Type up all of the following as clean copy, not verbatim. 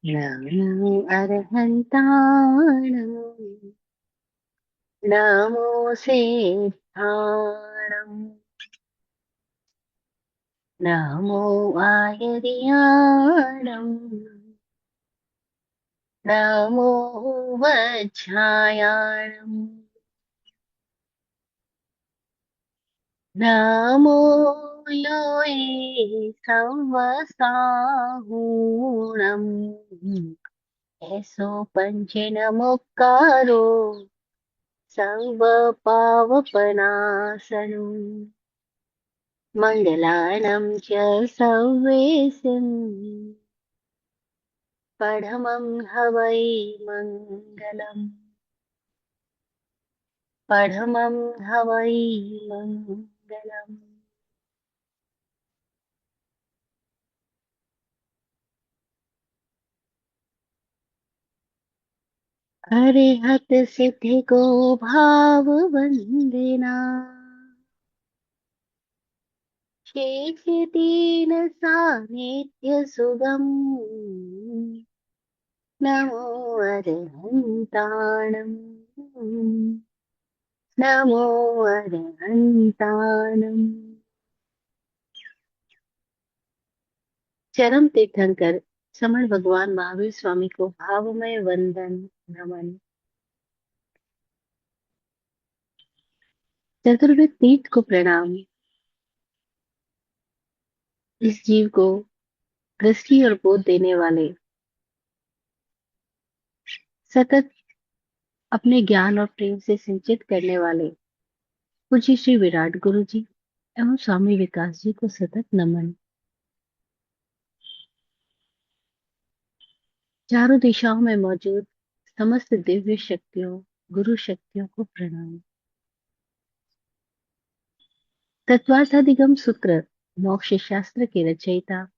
नमो अर्हन्ताणं नमो सिद्धाणं नमो आयर्याणं नमो वज्रायाणं नमो लोये संवसाहुणम् ऐसो पंचेन मुक्कारो सर्वपावपनाशनम् मङ्गलानं च सर्वेशम् पढमं हवै मङ्गलम् पढमं हवै मङ्गलम्। अरिहत सिद्धि को भाव वंदना शेष दीन सानिध्य सुगम नमो अरहन्ताणम् नमो अरहन्ताणम्। चरम तीर्थंकर समण भगवान महावीर स्वामी को भावमय वंदन नमन। चतुर्वेद तीर्थ को प्रणाम। इस जीव को दृष्टि और बोध देने वाले, सतत अपने ज्ञान और प्रेम से सिंचित करने वाले पूज्य श्री विराट गुरु जी एवं स्वामी विकास जी को सतत नमन। चारों दिशाओं में मौजूद समस्त दिव्य शक्तियों, गुरु शक्तियों को प्रणाम। तत्वार्थाधिगम सूत्र मोक्ष शास्त्र के रचयिता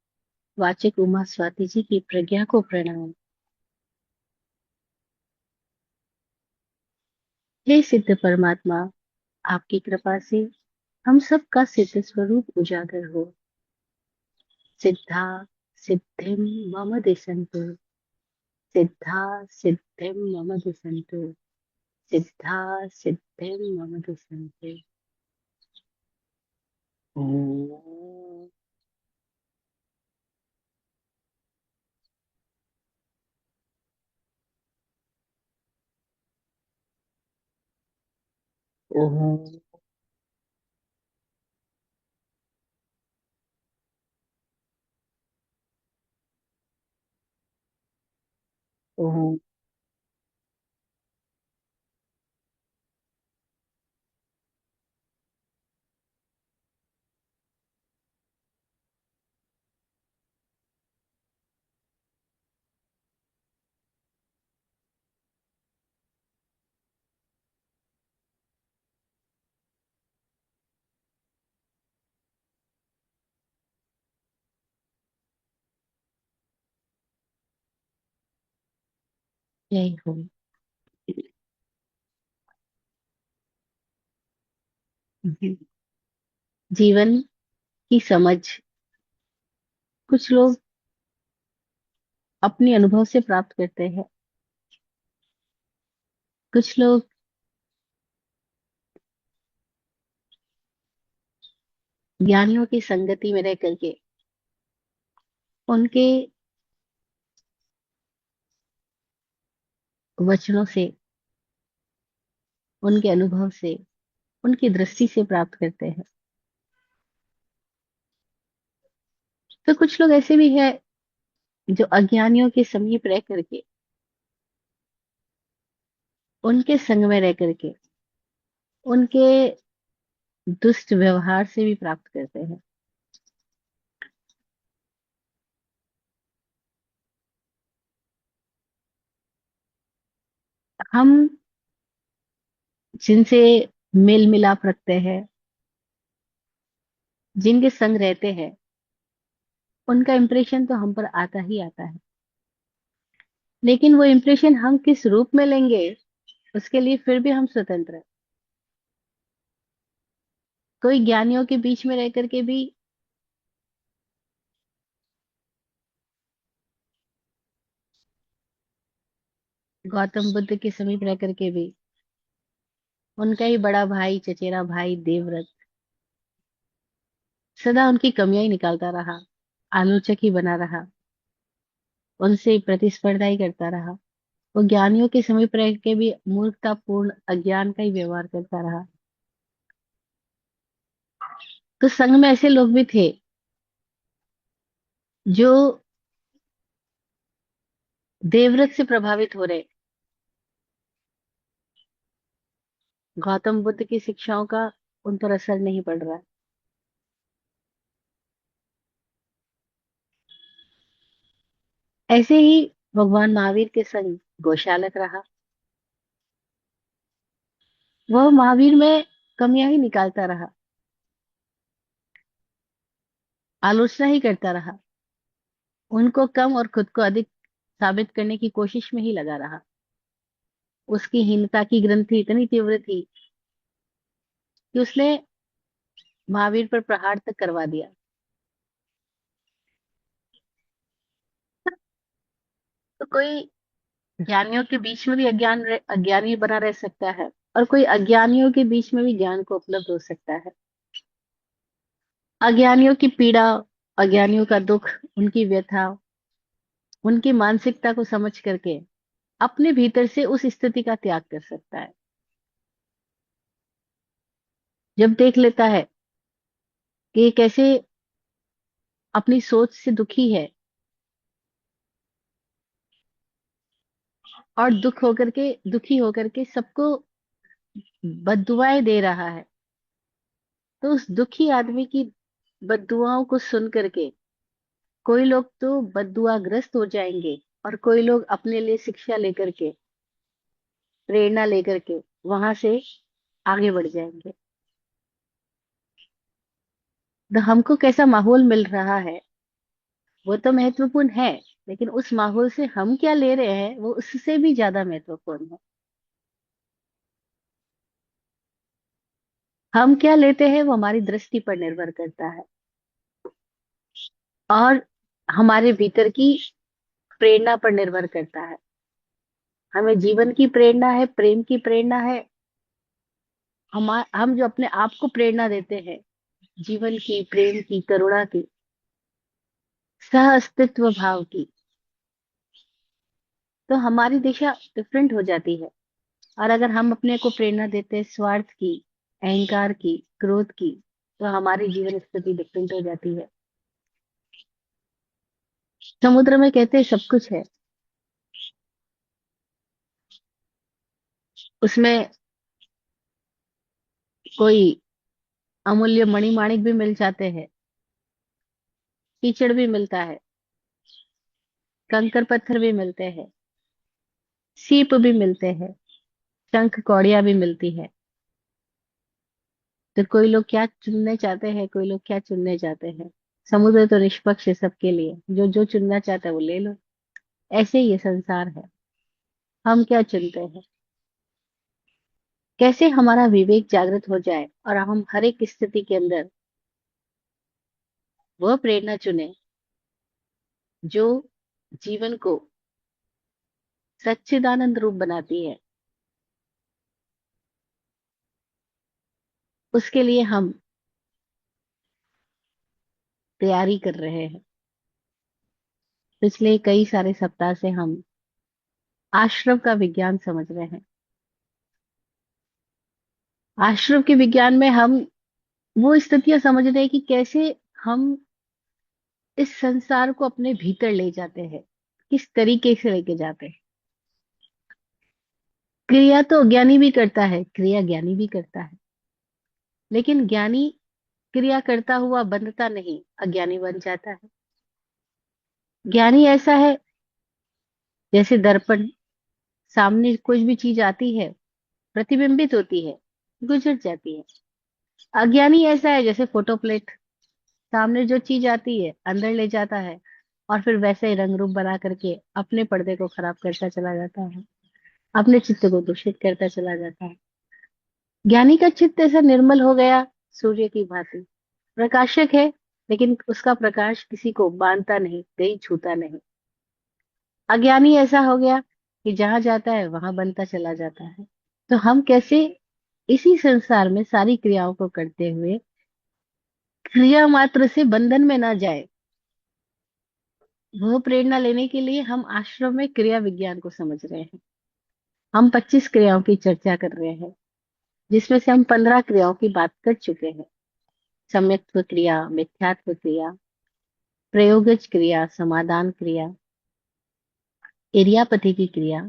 वाचक उमा स्वाति जी की प्रज्ञा को प्रणाम। हे सिद्ध परमात्मा, आपकी कृपा से हम सबका सिद्ध स्वरूप उजागर हो। सिद्धा सिद्धिम मम दिशन्तु, सिद्धा सिद्धिं मम दिशन्तु, सिद्धा सिद्धिं मम दिशन्तु। ओम। ओम। ओम। जय हो। जीवन की समझ कुछ लोग अपने अनुभव से प्राप्त करते हैं, कुछ लोग ज्ञानियों की संगति में रह करके उनके वचनों से, उनके अनुभव से, उनकी दृष्टि से प्राप्त करते हैं। तो कुछ लोग ऐसे भी हैं जो अज्ञानियों के समीप रह करके, उनके संग में रह करके उनके दुष्ट व्यवहार से भी प्राप्त करते हैं। हम जिनसे मेल मिलाप रखते हैं, जिनके संग रहते हैं, उनका इम्प्रेशन तो हम पर आता ही आता है। लेकिन वो इम्प्रेशन हम किस रूप में लेंगे, उसके लिए फिर भी हम स्वतंत्र हैं। कोई ज्ञानियों के बीच में रह करके भी गौतम बुद्ध के समीप रह करके भी उनका ही बड़ा भाई, चचेरा भाई देवव्रत सदा उनकी कमियां ही निकालता रहा, आलोचक ही बना रहा, उनसे प्रतिस्पर्धा ही करता रहा। वो ज्ञानियों के समीप रह के भी मूर्खतापूर्ण अज्ञान का ही व्यवहार करता रहा। तो संघ में ऐसे लोग भी थे जो देवव्रत से प्रभावित हो रहे, गौतम बुद्ध की शिक्षाओं का उन पर असर नहीं पड़ रहा। ऐसे ही भगवान महावीर के संग गोशालक रहा। वह महावीर में कमियां ही निकालता रहा, आलोचना ही करता रहा, उनको कम और खुद को अधिक साबित करने की कोशिश में ही लगा रहा। उसकी हीनता की ग्रंथि इतनी तीव्र थी कि उसने महावीर पर प्रहार तक करवा दिया। तो कोई ज्ञानियों के बीच में भी अज्ञानी बना रह सकता है, और कोई अज्ञानियों के बीच में भी ज्ञान को उपलब्ध हो सकता है। अज्ञानियों की पीड़ा, अज्ञानियों का दुख, उनकी व्यथा, उनकी मानसिकता को समझ करके अपने भीतर से उस स्थिति का त्याग कर सकता है। जब देख लेता है कि ये कैसे अपनी सोच से दुखी है और दुखी होकर के सबको बद्दुआएं दे रहा है, तो उस दुखी आदमी की बद्दुआओं को सुन करके कोई लोग तो बद्दुआग्रस्त हो जाएंगे, और कोई लोग अपने लिए शिक्षा लेकर के, प्रेरणा लेकर के वहां से आगे बढ़ जाएंगे। तो हमको कैसा माहौल मिल रहा है वो तो महत्वपूर्ण है, लेकिन उस माहौल से हम क्या ले रहे हैं वो उससे भी ज्यादा महत्वपूर्ण है। हम क्या लेते हैं वो हमारी दृष्टि पर निर्भर करता है, और हमारे भीतर की प्रेरणा पर निर्भर करता है। हमें जीवन की प्रेरणा है, प्रेम की प्रेरणा है। हम जो अपने आप को प्रेरणा देते हैं, जीवन की, प्रेम की, करुणा की, सह अस्तित्व भाव की, तो हमारी दिशा डिफरेंट हो जाती है। और अगर हम अपने को प्रेरणा देते हैं स्वार्थ की, अहंकार की, क्रोध की, तो हमारी जीवन स्थिति डिफरेंट हो जाती है। समुद्र में कहते हैं सब कुछ है, उसमें कोई अमूल्य मणिमाणिक भी मिल जाते हैं, कीचड़ भी मिलता है, कंकर पत्थर भी मिलते हैं, सीप भी मिलते हैं, शंख कौड़ियां भी मिलती है। तो कोई लोग क्या चुनने चाहते हैं, कोई लोग क्या चुनने चाहते हैं। समुद्र तो निष्पक्ष है सबके लिए, जो जो चुनना चाहता है वो ले लो। ऐसे ही ये संसार है, हम क्या चुनते हैं। कैसे हमारा विवेक जागृत हो जाए और हम हर एक स्थिति के अंदर वह प्रेरणा चुने जो जीवन को सच्चिदानंद रूप बनाती है। उसके लिए हम तैयारी कर रहे हैं। पिछले कई सारे सप्ताह से हम आश्रम का विज्ञान समझ रहे हैं। आश्रम के विज्ञान में हम वो स्थितियां समझ रहे हैं कि कैसे हम इस संसार को अपने भीतर ले जाते हैं, किस तरीके से लेके जाते हैं। क्रिया तो ज्ञानी भी करता है, क्रिया ज्ञानी भी करता है, लेकिन ज्ञानी क्रिया करता हुआ बंधता नहीं, अज्ञानी बन जाता है। ज्ञानी ऐसा है जैसे दर्पण, सामने कुछ भी चीज आती है, प्रतिबिंबित होती है, गुजर जाती है। अज्ञानी ऐसा है जैसे फोटो प्लेट, सामने जो चीज आती है अंदर ले जाता है, और फिर वैसे ही रंग रूप बना करके अपने पर्दे को खराब करता चला जाता है, अपने चित्त को दूषित करता चला जाता है। ज्ञानी का चित्त ऐसा निर्मल हो गया, सूर्य की भांति प्रकाशक है, लेकिन उसका प्रकाश किसी को बांधता नहीं, कहीं छूता नहीं। अज्ञानी ऐसा हो गया कि जहां जाता है वहां बनता चला जाता है। तो हम कैसे इसी संसार में सारी क्रियाओं को करते हुए क्रिया मात्र से बंधन में ना जाए, वो प्रेरणा लेने के लिए हम आश्रम में क्रिया विज्ञान को समझ रहे हैं। हम 25 क्रियाओं की चर्चा कर रहे हैं, जिसमें से हम 15 क्रियाओं की बात कर चुके हैं। सम्यक्त्व क्रिया, मिथ्यात्व क्रिया, प्रयोगज क्रिया, समाधान क्रिया, इरियापति की क्रिया,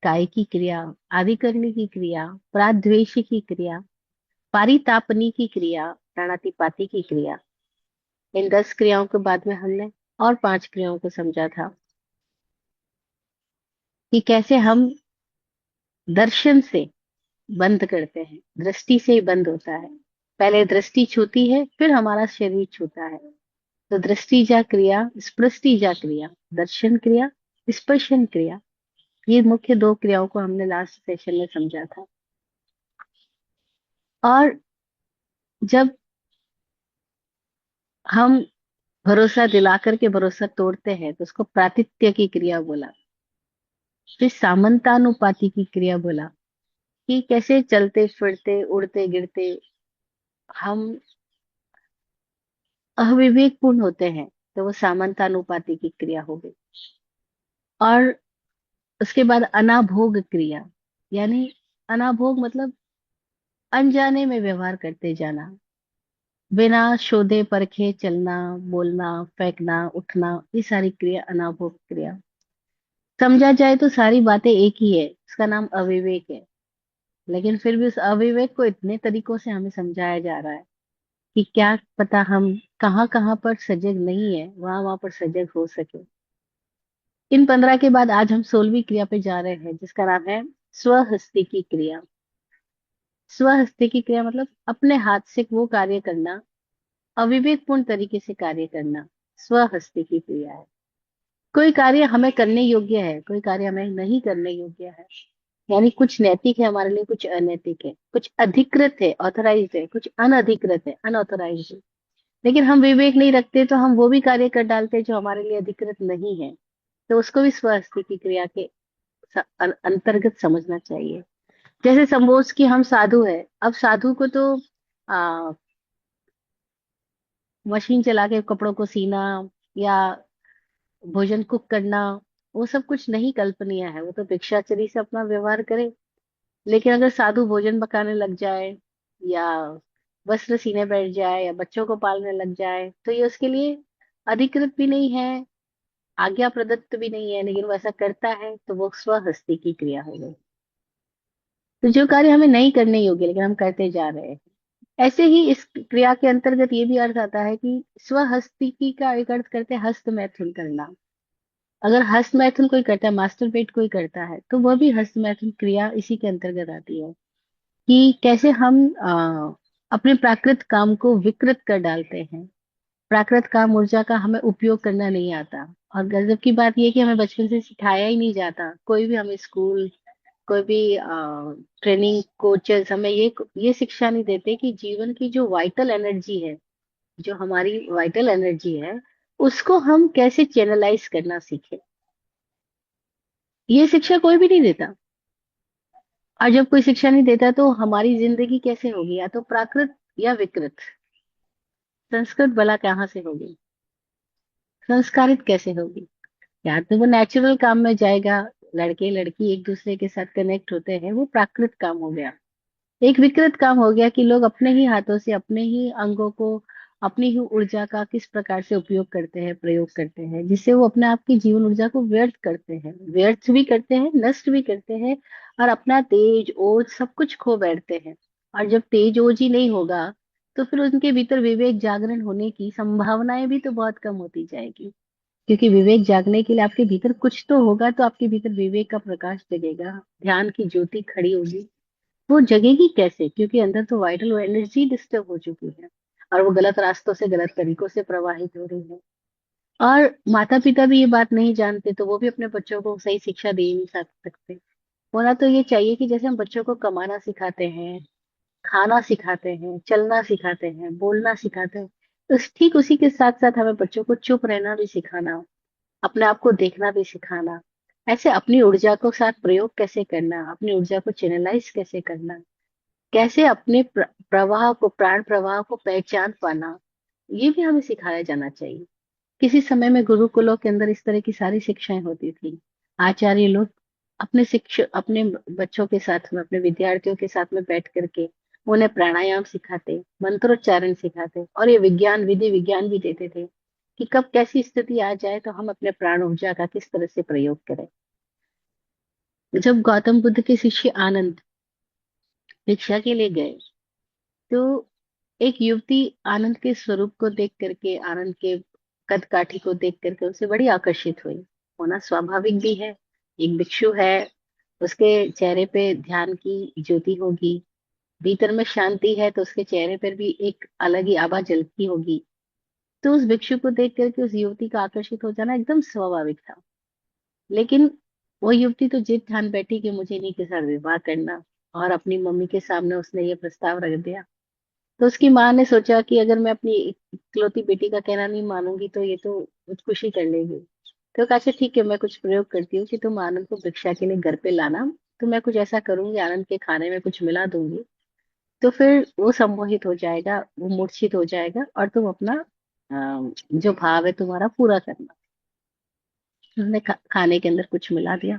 काय की क्रिया, आधिकरणी की क्रिया, प्राद्वेषी की क्रिया, पारितापनी की क्रिया, प्राणातिपाती की क्रिया। इन 10 क्रियाओं के बाद में हमने और 5 क्रियाओं को समझा था कि कैसे हम दर्शन से बंद करते हैं, दृष्टि से ही बंद होता है। पहले दृष्टि छूती है, फिर हमारा शरीर छूता है। तो दृष्टि जा क्रिया, स्पृष्टि जा क्रिया, दर्शन क्रिया, स्पर्शन क्रिया, ये मुख्य दो क्रियाओं को हमने लास्ट सेशन में समझा था। और जब हम भरोसा दिला करके भरोसा तोड़ते हैं तो उसको प्रातिथ्य की क्रिया बोला। फिर सामंतानुपाती की क्रिया बोला, कि कैसे चलते फिरते उड़ते गिरते हम अविवेकपूर्ण होते हैं, तो वो सामंतानुपाती की क्रिया हो गई। और उसके बाद अनाभोग क्रिया, यानी अनाभोग मतलब अनजाने में व्यवहार करते जाना, बिना शोधे परखे चलना, बोलना, फेंकना, उठना, ये सारी क्रिया अनाभोग क्रिया। समझा जाए तो सारी बातें एक ही है, उसका नाम अविवेक है। लेकिन फिर भी उस अविवेक को इतने तरीकों से हमें समझाया जा रहा है कि क्या पता हम कहाँ कहाँ पर सजग नहीं है, वहां वहां पर सजग हो सके। इन 15 के बाद आज हम 16वीं क्रिया पे जा रहे हैं, जिसका नाम है स्वहस्ती की क्रिया। स्वहस्ती की क्रिया मतलब अपने हाथ से वो कार्य करना, अविवेकपूर्ण तरीके से कार्य करना, स्वहस्ती की क्रिया है। कोई कार्य हमें करने योग्य है, कोई कार्य हमें नहीं करने योग्य है। यानी कुछ नैतिक है हमारे लिए, कुछ अनैतिक है, कुछ अधिकृत है ऑथराइज्ड है, कुछ अनधिकृत है अनऑथराइज्ड है। लेकिन हम विवेक नहीं रखते तो हम वो भी कार्य कर डालते हैं जो हमारे लिए अधिकृत नहीं है। तो उसको भी स्वहस्ती की क्रिया के अंतर्गत समझना चाहिए। जैसे सपोज कि हम साधु है, अब साधु को तो आ, मशीन चला के कपड़ों को सीना या भोजन कुक करना, वो सब कुछ नहीं कल्पनीय है। वो तो भिक्षाचरी से अपना व्यवहार करे। लेकिन अगर साधु भोजन पकाने लग जाए या वस्त्र सीने बैठ जाए या बच्चों को पालने लग जाए, तो ये उसके लिए अधिकृत भी नहीं है, आज्ञा प्रदत्त भी नहीं है, लेकिन वो ऐसा करता है, तो वो स्वहस्ती की क्रिया हो गई। तो जो कार्य हमें नहीं करने योग्य लेकिन हम करते जा रहे हैं। ऐसे ही इस क्रिया के अंतर्गत ये भी अर्थ आता है कि स्वहस्ती की का एक अर्थ करते हैं हस्त मैथुन करना। अगर हस्त मैथुन कोई करता है, मास्टरपेट कोई करता है, तो वह भी हस्त मैथुन क्रिया इसी के अंतर्गत आती है। कि कैसे हम अपने प्राकृत काम को विकृत कर डालते हैं। प्राकृत काम ऊर्जा का हमें उपयोग करना नहीं आता। और गजब की बात यह है कि हमें बचपन से सिखाया ही नहीं जाता। कोई भी हमें स्कूल, कोई भी ट्रेनिंग कोचेस हमें ये शिक्षा नहीं देते कि जीवन की जो वाइटल एनर्जी है, जो हमारी वाइटल एनर्जी है, उसको हम कैसे चैनलाइज करना सीखे। ये शिक्षा कोई भी नहीं देता। और जब कोई शिक्षा नहीं देता तो हमारी जिंदगी कैसे होगी, या तो प्राकृत या विकृत। संस्कृत भला कहाँ से होगी, संस्कारित कैसे होगी। या तो वो नेचुरल काम में जाएगा, लड़के लड़की एक दूसरे के साथ कनेक्ट होते हैं, वो प्राकृत काम हो गया। एक विकृत काम हो गया कि लोग अपने ही हाथों से अपने ही अंगों को, अपनी ही ऊर्जा का किस प्रकार से उपयोग करते हैं, प्रयोग करते हैं, जिससे वो अपने आप की जीवन ऊर्जा को व्यर्थ करते हैं, व्यर्थ भी करते हैं, नष्ट भी करते हैं। और अपना तेज ओज सब कुछ खो बैठते हैं। और जब तेज ओज ही नहीं होगा, तो फिर उनके भीतर विवेक जागरण होने की संभावनाएं भी तो बहुत कम होती जाएगी। क्योंकि विवेक जागने के लिए आपके भीतर कुछ तो होगा, तो आपके भीतर विवेक का प्रकाश जगेगा, ध्यान की ज्योति खड़ी होगी। वो जगेगी कैसे, क्योंकि अंदर तो वाइटल एनर्जी डिस्टर्ब हो चुकी है, और वो गलत रास्तों से, गलत तरीकों से प्रवाहित हो रही है। और माता पिता भी ये बात नहीं जानते, तो वो भी अपने बच्चों को सही शिक्षा दे ही नहीं सकते। होना तो ये चाहिए कि जैसे हम बच्चों को कमाना सिखाते हैं, खाना सिखाते हैं, चलना सिखाते हैं, बोलना सिखाते हैं, ठीक उसी के साथ साथ हमें बच्चों को चुप रहना भी सिखाना, अपने आप को देखना भी सिखाना। ऐसे अपनी ऊर्जा को साथ प्रयोग कैसे करना, अपनी ऊर्जा को चैनलाइज कैसे करना, कैसे अपने प्रवाह को, प्राण प्रवाह को पहचान पाना, ये भी हमें सिखाया जाना चाहिए। किसी समय में गुरुकुलों के अंदर इस तरह की सारी शिक्षाएं होती थी। आचार्य लोग अपने शिक्षक, अपने बच्चों के साथ में, अपने विद्यार्थियों के साथ में बैठ करके उन्हें प्राणायाम सिखाते, मंत्रोच्चारण सिखाते, और ये विज्ञान, विधि विज्ञान भी देते थे कि कब कैसी स्थिति आ जाए तो हम अपने प्राण ऊर्जा का किस तरह से प्रयोग करें। जब गौतम बुद्ध के शिष्य आनंद भिक्षा के लिए गए, तो एक युवती आनंद के स्वरूप को देख करके, आनंद के कद काठी को देख करके उसे बड़ी आकर्षित हुई। होना स्वाभाविक भी है, एक भिक्षु है, उसके चेहरे पे ध्यान की ज्योति होगी, भीतर में शांति है तो उसके चेहरे पर भी एक अलग ही आभा झलकती होगी। तो उस भिक्षु को देख करके उस युवती का आकर्षित हो जाना एकदम स्वाभाविक था। लेकिन वो युवती तो जिद ठान बैठी कि मुझे इन्हीं के साथ विवाह करना, और अपनी मम्मी के सामने उसने ये प्रस्ताव रख दिया। तो उसकी माँ ने सोचा कि अगर मैं अपनी इकलौती बेटी का कहना नहीं मानूंगी तो ये तो खुदकुशी कर लेगी। तो कहा, अच्छा ठीक है, मैं कुछ प्रयोग करती हूँ कि तुम आनंद को भिक्षा के लिए घर पे लाना। तो मैं कुछ ऐसा करूंगी, आनंद के खाने में कुछ मिला दूंगी, तो फिर वो सम्मोहित हो जाएगा, वो मूर्छित हो जाएगा, और तुम अपना जो भाव है तुम्हारा पूरा करना। उन्होंने खाने के अंदर कुछ मिला दिया,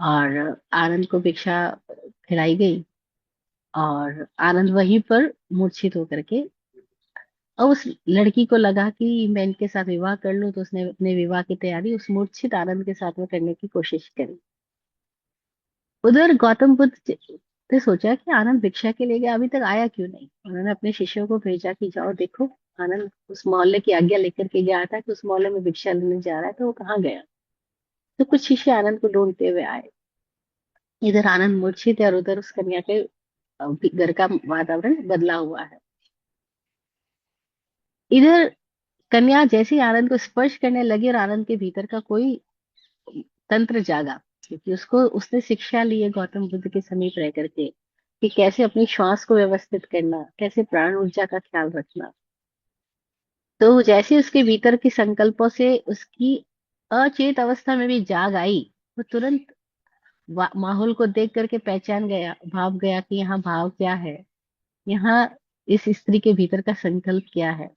और आनंद को भिक्षा खिलाई गई, और आनंद वहीं पर मूर्छित होकर के, और उस लड़की को लगा कि मैं इनके साथ विवाह कर लूं, तो उसने अपने विवाह की तैयारी उस मूर्छित आनंद के साथ में करने की कोशिश करी। उधर गौतम बुद्ध ने सोचा कि आनंद भिक्षा के लिए गया, अभी तक आया क्यों नहीं। उन्होंने अपने शिष्यों को भेजा कि जाओ देखो, आनंद उस मोहल्ले की आज्ञा लेकर के गया था कि उस मोहल्ले में भिक्षा लेने जा रहा है, तो वो कहाँ गया। तो कुछ शिष्य आनंद को ढूंढते हुए आए। इधर आनंद मूर्छित है, और उधर उस कन्या के घर का वातावरण बदला हुआ है। इधर कन्या जैसे ही आनंद को स्पर्श करने लगी, और आनंद के भीतर का कोई तंत्र जागा, क्योंकि उसको, उसने शिक्षा ली है गौतम बुद्ध के समीप रह करके कि कैसे अपनी श्वास को व्यवस्थित करना, कैसे प्राण ऊर्जा का ख्याल रखना। तो जैसे उसके भीतर के संकल्पों से उसकी अचेत अवस्था में भी जाग आई, वो तुरंत माहौल को देख करके पहचान गया, भाप गया कि यहाँ भाव क्या है, यहाँ इस स्त्री के भीतर का संकल्प क्या है।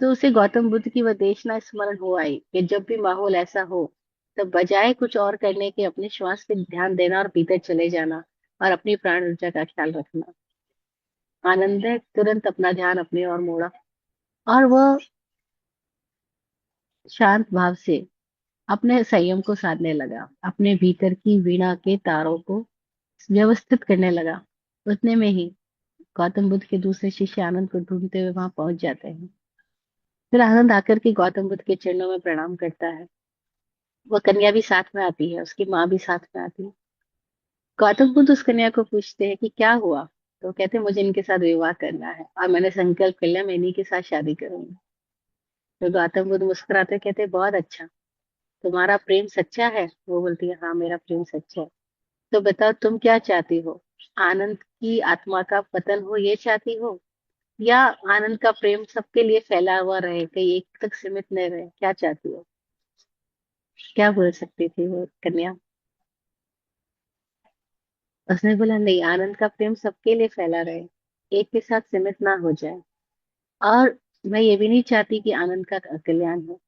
तो उसे गौतम बुद्ध की वह देशना स्मरण हो आई कि जब भी माहौल ऐसा हो, तब बजाय कुछ और करने के अपने श्वास पे ध्यान देना और भीतर चले जाना, और अपनी प्राण ऊर्जा का ख्याल रखना। आनंद ने तुरंत अपना ध्यान अपनी ओर मोड़ा, और वह शांत भाव से अपने संयम को साधने लगा, अपने भीतर की वीणा के तारों को व्यवस्थित करने लगा। उतने में ही गौतम बुद्ध के दूसरे शिष्य आनंद को ढूंढते हुए वहां पहुंच जाते हैं। फिर आनंद आकर के गौतम बुद्ध के चरणों में प्रणाम करता है। वह कन्या भी साथ में आती है, उसकी माँ भी साथ में आती है। गौतम बुद्ध उस कन्या को पूछते हैं कि क्या हुआ। तो कहते हैं, मुझे इनके साथ विवाह करना है, और मैंने संकल्प कर लिया मैं इन्हीं के साथ शादी करूंगी। तो गौतम बुद्ध मुस्कुराते कहते हैं, बहुत अच्छा, तुम्हारा प्रेम सच्चा है। वो बोलती है, हाँ मेरा प्रेम सच्चा है। तो बताओ तुम क्या चाहती हो, आनंद की आत्मा का पतन हो ये चाहती हो, या आनंद का प्रेम सबके लिए फैला हुआ रहे, कहीं एक तक सीमित न रहे, क्या चाहती हो। क्या बोल सकती थी वो कन्या। उसने बोला, नहीं, आनंद का प्रेम सबके लिए फैला रहे, एक के साथ सीमित ना हो जाए, और मैं ये भी नहीं चाहती कि आनंद का कल्याण हो।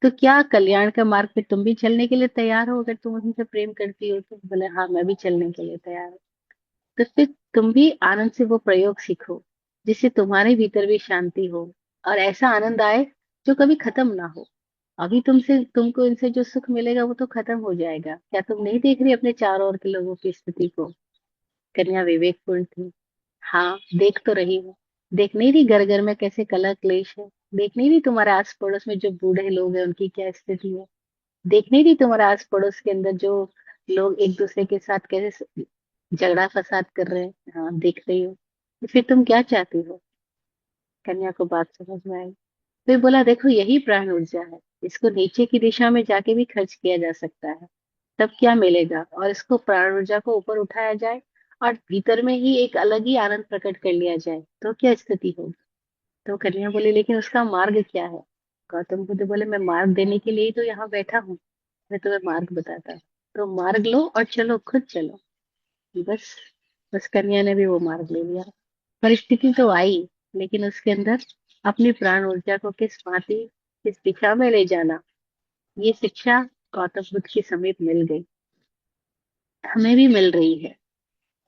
तो क्या कल्याण का मार्ग पे तुम भी चलने के लिए तैयार हो, अगर तुम उनसे प्रेम करती हो। तो बोले, हाँ मैं भी चलने के लिए तैयार हूँ। तो फिर तुम भी आनंद से वो प्रयोग सीखो, जिससे तुम्हारे भीतर भी शांति हो, और ऐसा आनंद आए जो कभी खत्म ना हो। अभी तुमको इनसे जो सुख मिलेगा वो तो खत्म हो जाएगा। क्या तुम नहीं देख रही अपने चारों ओर के लोगों की स्थिति को। कन्या विवेकपूर्ण थी। हाँ, देख तो रही हूँ। देख नहीं रही घर घर में कैसे कलह क्लेश है। देख नहीं रही तुम्हारे आस पड़ोस में जो बूढ़े लोग हैं उनकी क्या स्थिति है। देख नहीं रही तुम्हारे आस पड़ोस के अंदर जो लोग एक दूसरे के साथ कैसे झगड़ा फसाद कर रहे हैं। हाँ, देख रही हो। तो फिर तुम क्या चाहती हो। कन्या को बात समझ में आई। फिर बोला, देखो यही प्राण ऊर्जा है, इसको नीचे की दिशा में जाके भी खर्च किया जा सकता है, तब क्या मिलेगा। और इसको प्राण ऊर्जा को ऊपर उठाया जाए, और भीतर में ही एक अलग ही आनंद प्रकट कर लिया जाए, तो क्या स्थिति होगी। तो कन्या बोली, लेकिन उसका मार्ग क्या है। गौतम बुद्ध बोले, मैं मार्ग देने के लिए ही तो यहाँ बैठा हूँ। मैं तुम्हें मार्ग बताता हूँ, तो मार्ग लो और चलो, खुद चलो। बस, बस कन्या ने भी वो मार्ग ले लिया। परिस्थिति तो आई, लेकिन उसके अंदर अपनी प्राण ऊर्जा को किस भांति, किस दिशा में ले जाना, ये शिक्षा गौतम बुद्ध के समीप मिल गई, हमें भी मिल रही है।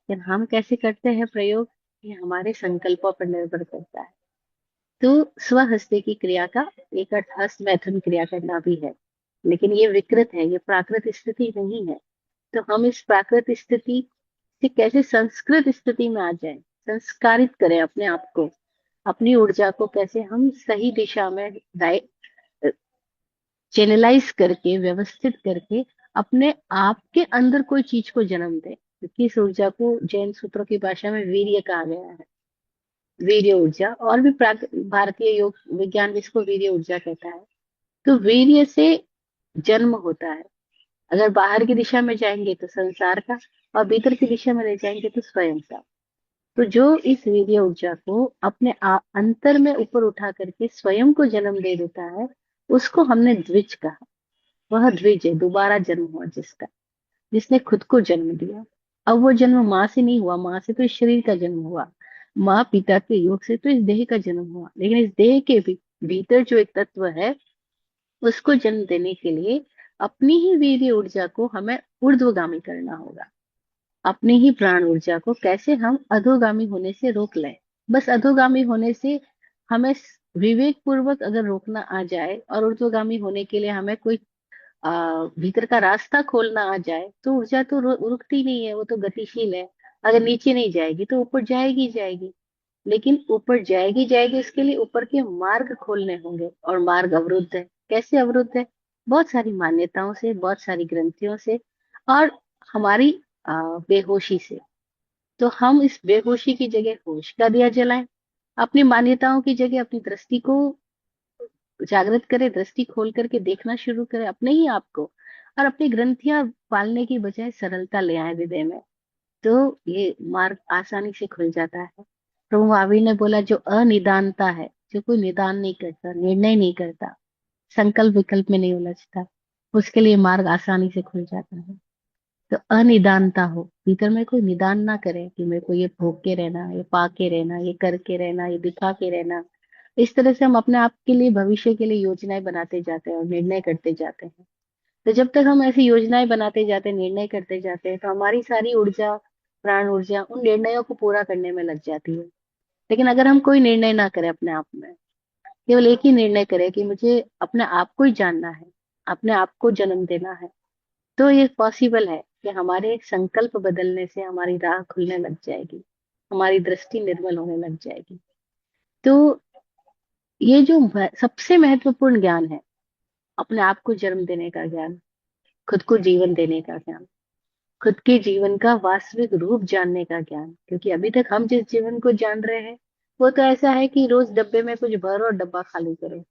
लेकिन हम कैसे करते हैं प्रयोग, ये हमारे संकल्पों पर निर्भर करता है। तो स्वहस्ते की क्रिया का एक अर्थ हस्त मैथुन क्रिया करना भी है, लेकिन ये विकृत है, ये प्राकृत स्थिति नहीं है। तो हम इस प्राकृत स्थिति से कैसे संस्कृत स्थिति में आ जाएं, संस्कारित करें अपने आप को, अपनी ऊर्जा को कैसे हम सही दिशा में चैनलाइज करके, व्यवस्थित करके अपने आप के अंदर कोई चीज को जन्म दें, क्योंकि इस ऊर्जा को जैन सूत्रों की भाषा में वीर्य कहा गया है। वीर्य ऊर्जा, और भी भारतीय योग विज्ञान भी इसको वीर्य ऊर्जा कहता है। तो वीर्य से जन्म होता है। अगर बाहर की दिशा में जाएंगे तो संसार का, और भीतर की दिशा में ले जाएंगे तो स्वयं का। तो जो इस वीर्य ऊर्जा को अपने अंतर में ऊपर उठा करके स्वयं को जन्म दे देता है, उसको हमने द्विज कहा। वह द्विज है, दोबारा जन्म हुआ जिसका, जिसने खुद को जन्म दिया। अब वो जन्म माँ से नहीं हुआ, माँ से तो इस शरीर का जन्म हुआ, माँ पिता के योग से तो इस देह का जन्म हुआ, लेकिन इस देह के भी भीतर जो एक तत्व है, उसको जन्म देने के लिए अपनी ही वीर्य ऊर्जा को हमें ऊर्ध्वगामी करना होगा। अपनी ही प्राण ऊर्जा को कैसे हम अधोगामी होने से रोक लें। बस अधोगामी होने से हमें विवेक पूर्वक अगर रोकना आ जाए, और ऊर्ध्वगामी होने के लिए हमें कोई भीतर का रास्ता खोलना आ जाए, तो ऊर्जा तो रुकती नहीं है, वो तो गतिशील है। अगर नीचे नहीं जाएगी तो ऊपर जाएगी ही जाएगी। लेकिन ऊपर जाएगी जाएगी, इसके लिए ऊपर के मार्ग खोलने होंगे, और मार्ग अवरुद्ध है। कैसे अवरुद्ध है? बहुत सारी मान्यताओं से, बहुत सारी ग्रंथियों से, और हमारी बेहोशी से। तो हम इस बेहोशी की जगह होश का दिया जलाएं, अपनी मान्यताओं की जगह अपनी दृष्टि को जागृत करें, दृष्टि खोल करके देखना शुरू करें अपने ही आप को, और अपनी ग्रंथियां पालने की बजाय सरलता ले आए हृदय में। तो ये मार्ग आसानी से खुल जाता है। प्रभु महावीर ने बोला, जो अनिदानता है, जो कोई निदान नहीं करता, निर्णय नहीं करता, संकल्प विकल्प में नहीं उलझता, उसके लिए मार्ग आसानी से खुल जाता है। तो अनिदानता हो, भीतर में कोई निदान ना करे कि मेरे को ये भोग के रहना, ये पा के रहना, ये करके रहना, ये दिखा के रहना। इस तरह से हम अपने आप के लिए, भविष्य के लिए योजनाएं बनाते जाते हैं और निर्णय करते जाते हैं। तो जब तक हम ऐसी योजनाएं बनाते जाते हैं, निर्णय करते जाते हैं, तो हमारी सारी ऊर्जा, प्राण ऊर्जा उन निर्णयों को पूरा करने में लग जाती है। लेकिन अगर हम कोई निर्णय ना करें अपने आप में, केवल एक ही निर्णय करें कि मुझे अपने आप को ही जानना है, अपने आप को जन्म देना है, तो ये पॉसिबल है कि हमारे संकल्प बदलने से हमारी राह खुलने लग जाएगी, हमारी दृष्टि निर्मल होने लग जाएगी। तो ये जो सबसे महत्वपूर्ण ज्ञान है, अपने आप को जन्म देने का ज्ञान, खुद को जीवन देने का ज्ञान, खुद के जीवन का वास्तविक रूप जानने का ज्ञान। क्योंकि अभी तक हम जिस जीवन को जान रहे हैं, वो तो ऐसा है कि रोज डब्बे में कुछ भरो और डब्बा खाली करो।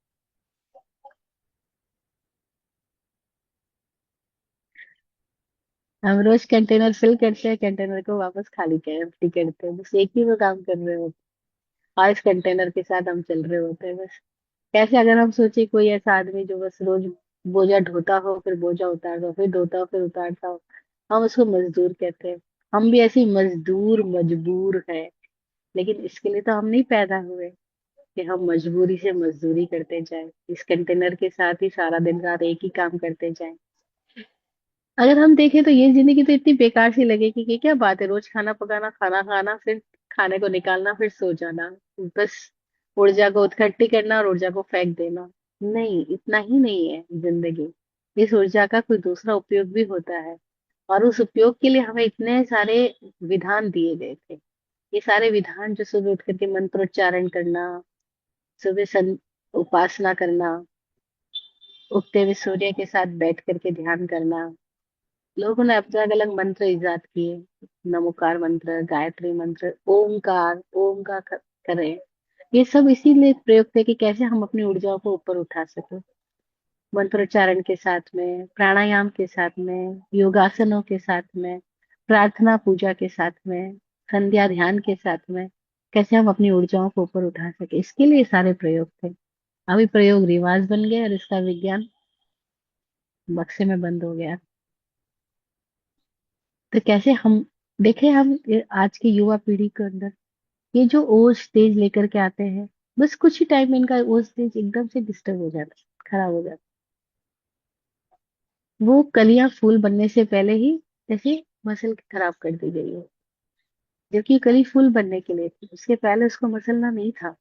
हम रोज कंटेनर फिल करते हैं, कंटेनर को वापस खाली कर empty करते हैं, बस एक ही वो काम कर रहे होते हैं, और इस कंटेनर के साथ हम चल रहे होते हैं बस। कैसे अगर हम सोचे कोई ऐसा आदमी जो बस रोज बोझा ढोता हो, फिर बोझा उतारता हो, फिर ढोता हो, फिर उतारता हो, हम उसको मजदूर कहते हैं। हम भी ऐसे ही मजदूर मजबूर है। लेकिन इसके लिए तो हम नहीं पैदा हुए कि हम मजबूरी से मजदूरी करते जाएं, इस कंटेनर के साथ ही सारा दिन रात एक ही काम करते जाएं। अगर हम देखें तो ये जिंदगी तो इतनी बेकार सी लगेगी कि क्या बात है, रोज खाना पकाना, खाना खाना, फिर खाने को निकालना, फिर सो जाना, बस ऊर्जा को उत्खट्टी करना और ऊर्जा को फेंक देना। नहीं, इतना ही नहीं है जिंदगी। इस ऊर्जा का कोई दूसरा उपयोग भी होता है, और उस उपयोग के लिए हमें इतने सारे विधान दिए गए थे। ये सारे विधान, जो सुबह उठ करके मंत्रोच्चारण करना, सुबह उपासना करना, उगते हुए सूर्य के साथ बैठ करके ध्यान करना, लोगों ने अलग अलग मंत्र इजाद किए, नमोकार मंत्र, गायत्री मंत्र, ओमकार, ओम का करें। ये सब इसीलिए प्रयोग थे कि कैसे हम अपनी ऊर्जाओं को ऊपर उठा सके, मंत्रोच्चारण के साथ में, प्राणायाम के साथ में, योगासनों के साथ में, प्रार्थना पूजा के साथ में, संध्या ध्यान के साथ में, कैसे हम अपनी ऊर्जाओं को ऊपर उठा सके, इसके लिए सारे प्रयोग थे। अभी प्रयोग रिवाज बन गए और इसका विज्ञान बक्से में बंद हो गया। तो कैसे हम देखे, हम आज की युवा पीढ़ी के अंदर ये जो ओज तेज लेकर के आते हैं, बस कुछ ही टाइम में इनका ओज तेज एकदम से डिस्टर्ब हो जाता है, खराब हो जाता है। वो कलियां फूल बनने से पहले ही जैसे मसल खराब कर दी गई है। जबकि कली फूल बनने के लिए थी, उसके पहले उसको मसलना नहीं था।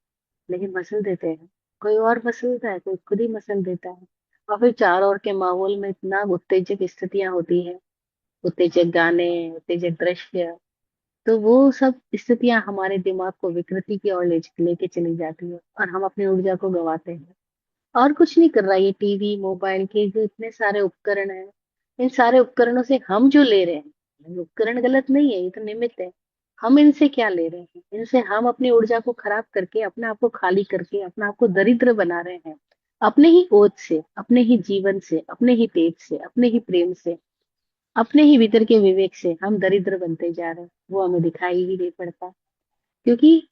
लेकिन मसल देते हैं, कोई और मसलता है, कोई खुद ही मसल देता है। और फिर चारों ओर के माहौल में इतना उत्तेजक स्थितियां होती है, उत्तेजक गाने, उत्तेजक दृश्य। तो वो सब स्थितियां हमारे दिमाग को विकृति की ओर लेके चली जाती है, और हम अपनी ऊर्जा को गंवाते हैं। और कुछ नहीं कर रहा, ये टीवी मोबाइल के जो इतने सारे उपकरण हैं, इन सारे उपकरणों से हम जो ले रहे हैं, उपकरण गलत नहीं है, ये तो निमित्त है। हम इनसे क्या ले रहे हैं? इनसे हम अपनी ऊर्जा को खराब करके, अपने आप को खाली करके, अपने आप को दरिद्र बना रहे हैं। अपने ही ओज से, अपने ही जीवन से, अपने ही तेज से, अपने ही प्रेम से, अपने ही भीतर के विवेक से हम दरिद्र बनते जा रहे हैं। वो हमें दिखाई ही नहीं पड़ता। क्योंकि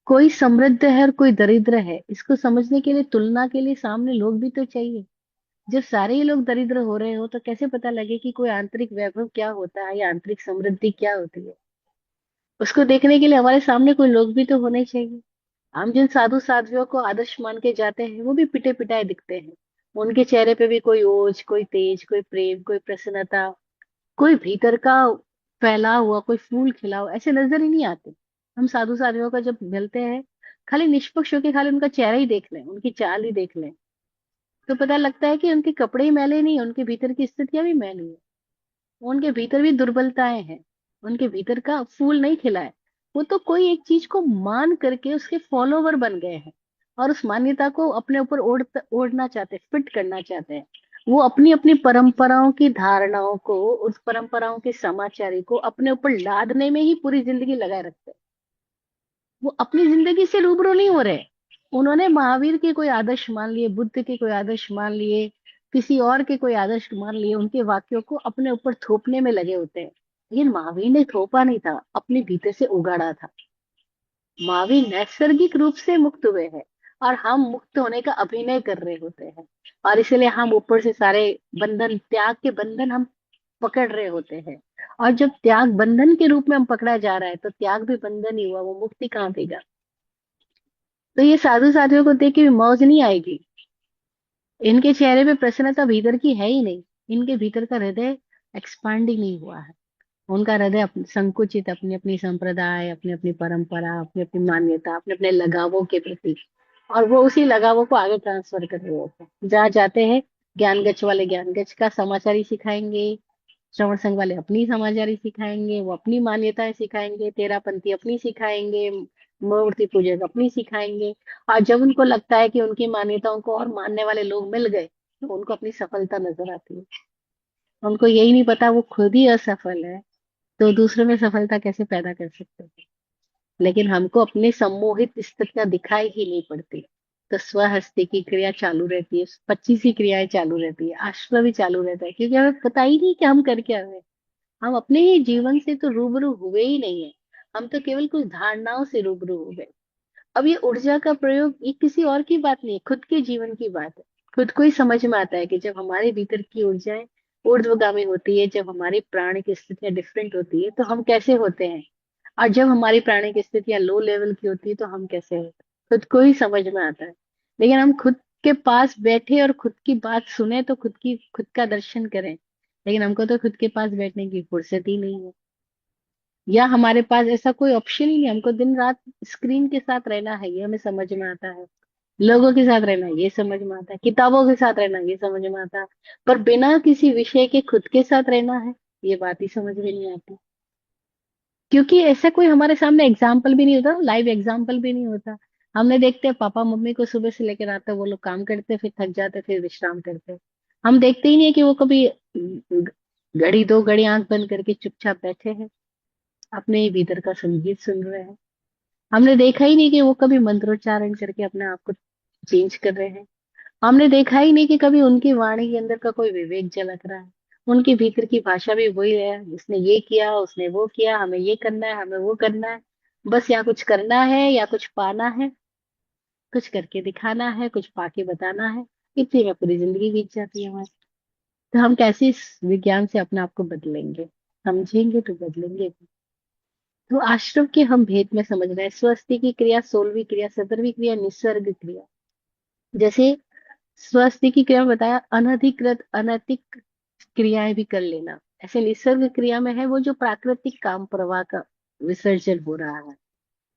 कोई समृद्ध है और कोई दरिद्र है, इसको समझने के लिए, तुलना के लिए सामने लोग भी तो चाहिए। जब सारे ही लोग दरिद्र हो रहे हो, तो कैसे पता लगे कि कोई आंतरिक वैभव क्या होता है या आंतरिक समृद्धि क्या होती है? उसको देखने के लिए हमारे सामने कोई लोग भी तो होने चाहिए। हम जिन साधु साध्वियों को आदर्श मान के जाते हैं, वो भी पिटे पिटाए दिखते हैं। उनके चेहरे पे भी कोई ओज, कोई तेज, कोई प्रेम, कोई प्रसन्नता, कोई भीतर का फैला हुआ कोई फूल खिला हुआ ऐसे नजर ही नहीं आते। हम साधु साधियों का जब मिलते हैं, खाली निष्पक्ष होकर खाली उनका चेहरा ही देख लें, उनकी चाल ही देख लें, तो पता लगता है कि उनके कपड़े ही मैले नहीं, उनके भीतर की स्थितियां भी मैली है। उनके भीतर भी दुर्बलताएं हैं। उनके भीतर का फूल नहीं खिला है। वो तो कोई एक चीज को मान करके उसके फॉलोवर बन गए हैं, और उस मान्यता को अपने ऊपर ओढ़ना चाहते हैं, फिट करना चाहते हैं। वो अपनी अपनी परंपराओं की धारणाओं को, उस परंपराओं के समाचारी को अपने ऊपर लादने में ही पूरी जिंदगी लगाए रखते हैं। वो अपनी जिंदगी से रूबरू नहीं हो रहे। उन्होंने महावीर के कोई आदर्श मान लिए, बुद्ध के कोई आदर्श मान लिए, किसी और के कोई आदर्श मान लिए, उनके वाक्यों को अपने ऊपर थोपने में लगे होते हैं। लेकिन महावीर ने थोपा नहीं था, अपने भीतर से उगाड़ा था। महावीर नैसर्गिक रूप से मुक्त हुए हैं, और हम मुक्त होने का अभिनय कर रहे होते हैं। और इसलिए हम ऊपर से सारे बंधन, त्याग के बंधन हम पकड़ रहे होते हैं। और जब त्याग बंधन के रूप में हम पकड़ा जा रहा है, तो त्याग भी बंधन ही हुआ, वो मुक्ति कहाँ देगा? तो ये साधु साधियों को देख के भी मौज नहीं आएगी। इनके चेहरे पे प्रसन्नता भीतर की है ही नहीं। इनके भीतर का हृदय एक्सपांड ही नहीं हुआ है। उनका हृदय संकुचित, अपनी अपनी संप्रदाय, अपनी अपनी परंपरा, अपनी अपनी मान्यता, अपने अपने लगावों के प्रति। और वो उसी लगावों को आगे ट्रांसफर कर रहे होते हैं। जहाँ जाते हैं, ज्ञान गच्छ वाले ज्ञान गच्छ का समाचार ही सिखाएंगे, श्रवण संघ वाले अपनी समाचारी सिखाएंगे, वो अपनी मान्यताएं सिखाएंगे, तेरापंथी अपनी सिखाएंगे, मूर्ति पूजक अपनी सिखाएंगे। और जब उनको लगता है कि उनकी मान्यताओं को और मानने वाले लोग मिल गए, तो उनको अपनी सफलता नजर आती है। उनको यही नहीं पता वो खुद ही असफल है, तो दूसरों में सफलता कैसे पैदा कर सकते हैं? लेकिन हमको अपने सम्मोहित स्थितियां दिखाई ही नहीं पड़ती। तो स्वहस्ती की क्रिया चालू रहती है, 25 ही क्रियाएं चालू रहती है, आश्रम भी चालू रहता है, क्योंकि हमें पता ही नहीं कि हम कर क्या रहे हैं। हम अपने ही जीवन से तो रूबरू हुए ही नहीं है। हम तो केवल कुछ धारणाओं से रूबरू हो गए। अब ये ऊर्जा का प्रयोग, ये किसी और की बात नहीं है, खुद के जीवन की बात है। खुद को ही समझ में आता है कि जब हमारे भीतर की ऊर्जाएं ऊर्ध्वगामी होती है, जब हमारी प्राण की स्थितियां डिफरेंट होती है, तो हम कैसे होते हैं। और जब हमारी प्राण की स्थितियां लो लेवल की होती है, तो हम कैसे होते हैं, खुद को ही समझ में आता है। लेकिन हम खुद के पास बैठे और खुद की बात सुने, तो खुद का दर्शन करें। लेकिन हमको तो खुद के पास बैठने की फुर्सत ही नहीं है, या हमारे पास ऐसा कोई ऑप्शन ही नहीं। हमको दिन रात स्क्रीन के साथ रहना है, ये हमें समझ में आता है। लोगों के साथ रहना, ये समझ में आता है। किताबों के साथ रहना, ये समझ में आता है। पर बिना किसी विषय के खुद के साथ रहना है, ये बात ही समझ में नहीं आती। क्योंकि ऐसा कोई हमारे सामने एग्जाम्पल भी नहीं होता, लाइव एग्जाम्पल भी नहीं होता। हमने देखते हैं पापा मम्मी को सुबह से लेकर रात तक वो लोग काम करते, फिर थक जाते, फिर विश्राम करते। हम देखते ही नहीं है कि वो कभी घड़ी दो घड़ी आंख बंद करके चुपचाप बैठे हैं, अपने ही भीतर का संगीत सुन रहे हैं। हमने देखा ही नहीं कि वो कभी मंत्रोच्चारण करके अपने आप को चेंज कर रहे हैं। हमने देखा ही नहीं कि कभी उनकी वाणी के अंदर का कोई विवेक झलक रहा है। उनके भीतर की भाषा भी वही है, उसने ये किया, उसने वो किया, हमें ये करना है, हमें वो करना है। बस या कुछ करना है या कुछ पाना है, कुछ करके दिखाना है, कुछ पाके बताना है। इतनी में पूरी जिंदगी बीत जाती है हमारी। तो हम कैसे इस विज्ञान से अपने आप को बदलेंगे? समझेंगे तो बदलेंगे भी। तो आश्रम के हम भेद में समझ रहे हैं, स्वस्ति की क्रिया, 16वीं क्रिया, 17वीं क्रिया निसर्ग क्रिया। जैसे स्वस्ति की क्रिया में बताया, अनधिकृत अनैतिक क्रियाएं भी कर लेना। ऐसे निसर्ग क्रिया में है वो जो प्राकृतिक काम प्रवाह का विसर्जन हो रहा है।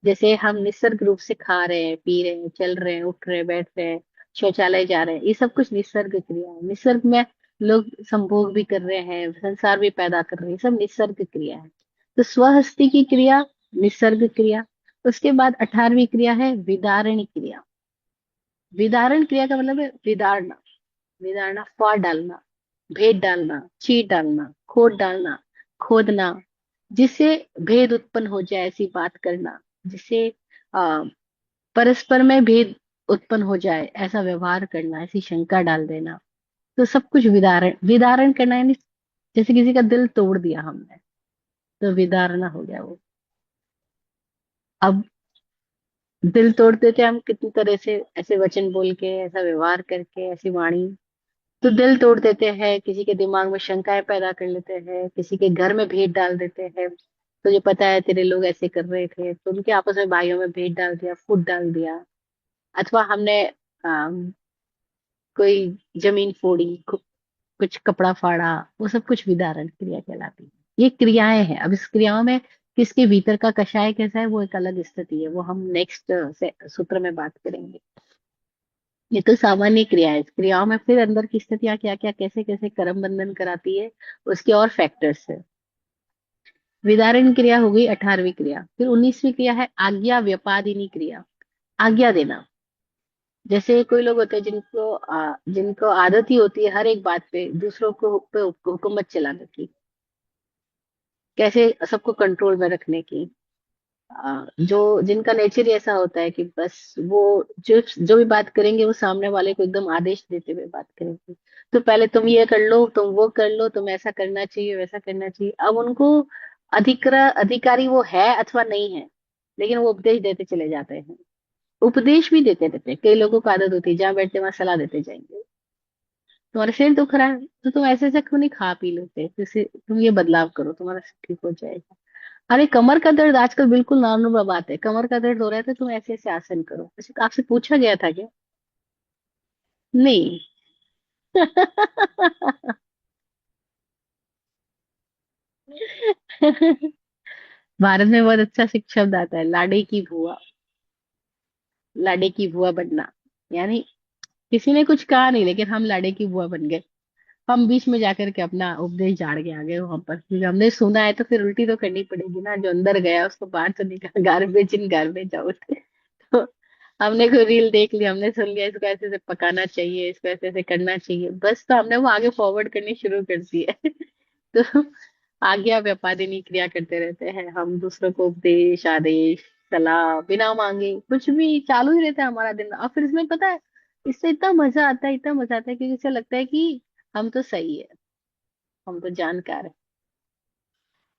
जैसे हम निसर्ग रूप से खा रहे हैं, पी रहे हैं, चल रहे हैं, उठ रहे हैं, बैठ रहे हैं, शौचालय जा रहे हैं, ये सब कुछ निसर्ग क्रिया है। निसर्ग में लोग संभोग भी कर रहे हैं, संसार भी पैदा कर रहे हैं, सब निसर्ग क्रिया है। तो स्वहस्ती की क्रिया निसर्ग क्रिया। उसके बाद 18वीं क्रिया है विदारण क्रिया। विदारण क्रिया का मतलब है विदारना। विदारना, फाड़ डालना, भेद डालना, चीर डालना, खोद डालना, खोदना, जिससे भेद उत्पन्न हो जाए ऐसी बात करना, जिससे आ, परस्पर में भेद उत्पन्न हो जाए ऐसा व्यवहार करना, ऐसी शंका डाल देना। तो सब कुछ विदारण, विदारण करना यानी जैसे किसी का दिल तोड़ दिया हमने, तो विदारना हो गया वो। अब दिल तोड़ देते हम कितनी तरह से, ऐसे वचन बोल के, ऐसा व्यवहार करके, ऐसी वाणी। तो दिल तोड़ देते हैं, किसी के दिमाग में शंकाएं पैदा कर लेते हैं, किसी के घर में भेद डाल देते हैं। तुझे पता है तेरे लोग ऐसे कर रहे थे, तो उनके आपस में भाइयों में भेद डाल दिया, फूट डाल दिया। अथवा हमने कोई जमीन फोड़ी, कुछ कपड़ा फाड़ा, वो सब कुछ विदारण क्रिया कहलाती है। ये क्रियाएं हैं। अब इस क्रियाओं में किसके भीतर का कषाय कैसा है वो एक अलग स्थिति है, वो हम नेक्स्ट सूत्र में बात करेंगे। ये तो सामान्य क्रिया है। इस क्रियाओं में फिर अंदर की स्थितियां क्या क्या, कैसे कैसे कर्म बंधन कराती है, उसके और फैक्टर्स है। विदारण क्रिया हो गई 18वीं क्रिया। फिर 19वीं क्रिया है आज्ञा व्यापादिनी क्रिया। आज्ञा देना। जैसे कोई लोग होते हैं जिनको आदत ही होती है हर एक बात पे दूसरों को पे हुकूमत चलाने की, कैसे सबको कंट्रोल में रखने की। जो जिनका नेचर ही ऐसा होता है कि बस वो जो जो भी बात करेंगे वो सामने वाले को एकदम आदेश देते हुए बात करेंगे। तो पहले तुम ये कर लो, तुम वो कर लो, तुम ऐसा करना चाहिए, वैसा करना चाहिए। अब उनको अधिकारी वो है अथवा नहीं है, लेकिन वो उपदेश देते चले जाते हैं। उपदेश भी देते रहते हैं। कई लोगों को आदत होती है जहां बैठते वहां सलाह देते जाएंगे। तुम्हारा सिर दुख रहा है तो तुम ऐसे ऐसे क्यों नहीं खा पी लेते, जैसे तुम ये बदलाव करो, तुम्हारा सिर ठीक हो जाएगा। अरे कमर का दर्द आजकल बिल्कुल नॉर्मल बात है, कमर का दर्द हो रहा है तो तुम ऐसे ऐसे आसन करो। अच्छा, आपसे पूछा गया था क्या? नहीं। भारत में बहुत अच्छा शिक्षा शब्द आता है, लाड़े की भुआ। लाड़े की भुआ बनना यानी किसी ने कुछ कहा नहीं लेकिन हम लाड़े की भुआ बन गए। हम बीच में जाकर के अपना उपदेश झाड़ के आ गए वहां पर, क्योंकि हमने सुना है तो फिर उल्टी तो करनी पड़ेगी ना। जो अंदर गया उसको बाहर तो निकाल, गार्बेज इन गार्बेज आउट। तो हमने कोई रील देख ली, हमने सुन लिया इसको ऐसे ऐसे पकाना चाहिए, इसको ऐसे ऐसे करना चाहिए, बस तो हमने वो आगे फॉरवर्ड करनी शुरू कर दी है। तो आज्ञा व्यापादिनी क्रिया करते रहते हैं हम, दूसरों को उपदेश, आदेश, सलाह बिना मांगे कुछ भी चालू ही रहता है हमारा दिन। और फिर इसमें पता है, इससे इतना मजा आता है, इतना मजा आता है, क्योंकि इससे लगता है कि हम तो सही है, हम तो जानकार है,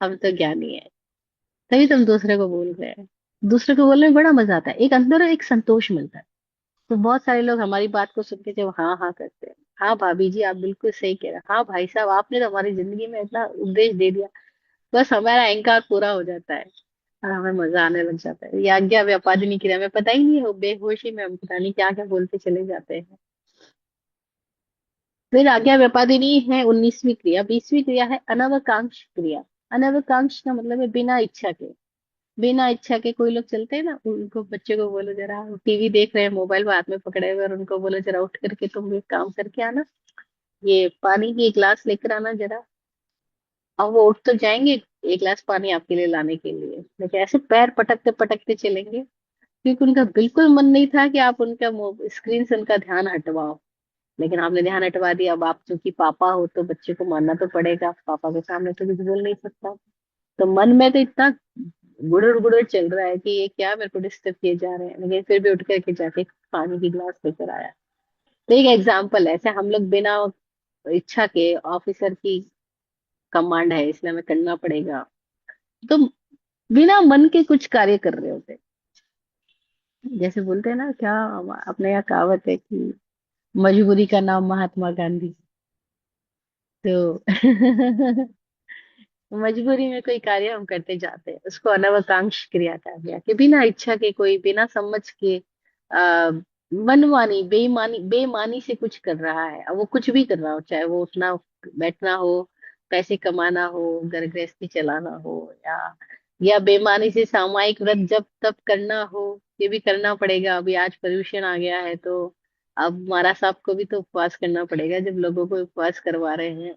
हम तो ज्ञानी है, तभी तुम दूसरे को बोल रहे हैं। दूसरे को बोलने में बड़ा मजा आता है, एक अंदर एक संतोष मिलता है। तो बहुत सारे लोग हमारी बात को सुन के जब हाँ हाँ करते हैं, हाँ भाभी जी आप बिल्कुल सही कह रहे हैं, हाँ भाई साहब आपने तो हमारी जिंदगी में इतना उपदेश दे दिया, बस हमारा अहंकार पूरा हो जाता है और हमें मजा आने लग जाता है। ये आज्ञा व्यापादिनी क्रिया में पता ही नहीं है, बेहोशी में हम पता नहीं क्या क्या बोलते चले जाते हैं। फिर आज्ञा व्यापादिनी है 19वीं क्रिया। 20वीं क्रिया है अनवकांक्ष क्रिया। अनवकांक्ष का मतलब है बिना इच्छा के। बिना इच्छा के कोई लोग चलते हैं ना, उनको बच्चे को बोलो जरा, टीवी देख रहे हैं मोबाइल हाथ में पकड़े हुए, और उनको बोलो जरा उठ करके तुम ये काम करके आना, ये पानी की एक गिलास लेकर आना जरा। और वो उठ तो जाएंगे एक गिलास पानी आपके लिए लाने के लिए, लेकिन ऐसे पैर पटकते पटकते चलेंगे, क्योंकि उनका बिल्कुल मन नहीं था कि आप उनका स्क्रीन से उनका ध्यान हटवाओ। लेकिन आपने ध्यान हटवा दिया। अब आप चूंकि पापा हो तो बच्चे को मानना तो पड़ेगा, पापा के सामने तो कुछ बोल नहीं सकता। तो मन में तो इतना गुड़ुड़ गुड़ुड़ चल रहा है कि ये क्या मेरे को डिस्टर्ब किए जा रहे हैं, लेकिन फिर भी उठ करके जाके पानी की गिलास लेकर आया। तो एक एग्जाम्पल है, ऐसे हम लोग बिना इच्छा के, ऑफिसर की कमांड है इसलिए हमें करना पड़ेगा, तो बिना मन के कुछ कार्य कर रहे होते। जैसे बोलते हैं ना क्या, अपने यहाँ कहावत है कि मजबूरी का नाम महात्मा गांधी। तो मजबूरी में कोई कार्य हम करते जाते हैं, उसको अनवकांक्ष क्रिया कहा गया, कि बिना इच्छा के, कोई बिना समझ के आ, मनमानी बेमानी से कुछ कर रहा है। अब वो कुछ भी कर रहा हो, चाहे वो उठना बैठना हो, पैसे कमाना हो, घर गृहस्थी चलाना हो, या बेमानी से सामूहिक व्रत जब तब करना हो, ये भी करना पड़ेगा। अभी आज पर्यूषण आ गया है, तो अब महाराज साहब को भी तो उपवास करना पड़ेगा, जब लोगों को उपवास करवा रहे हैं।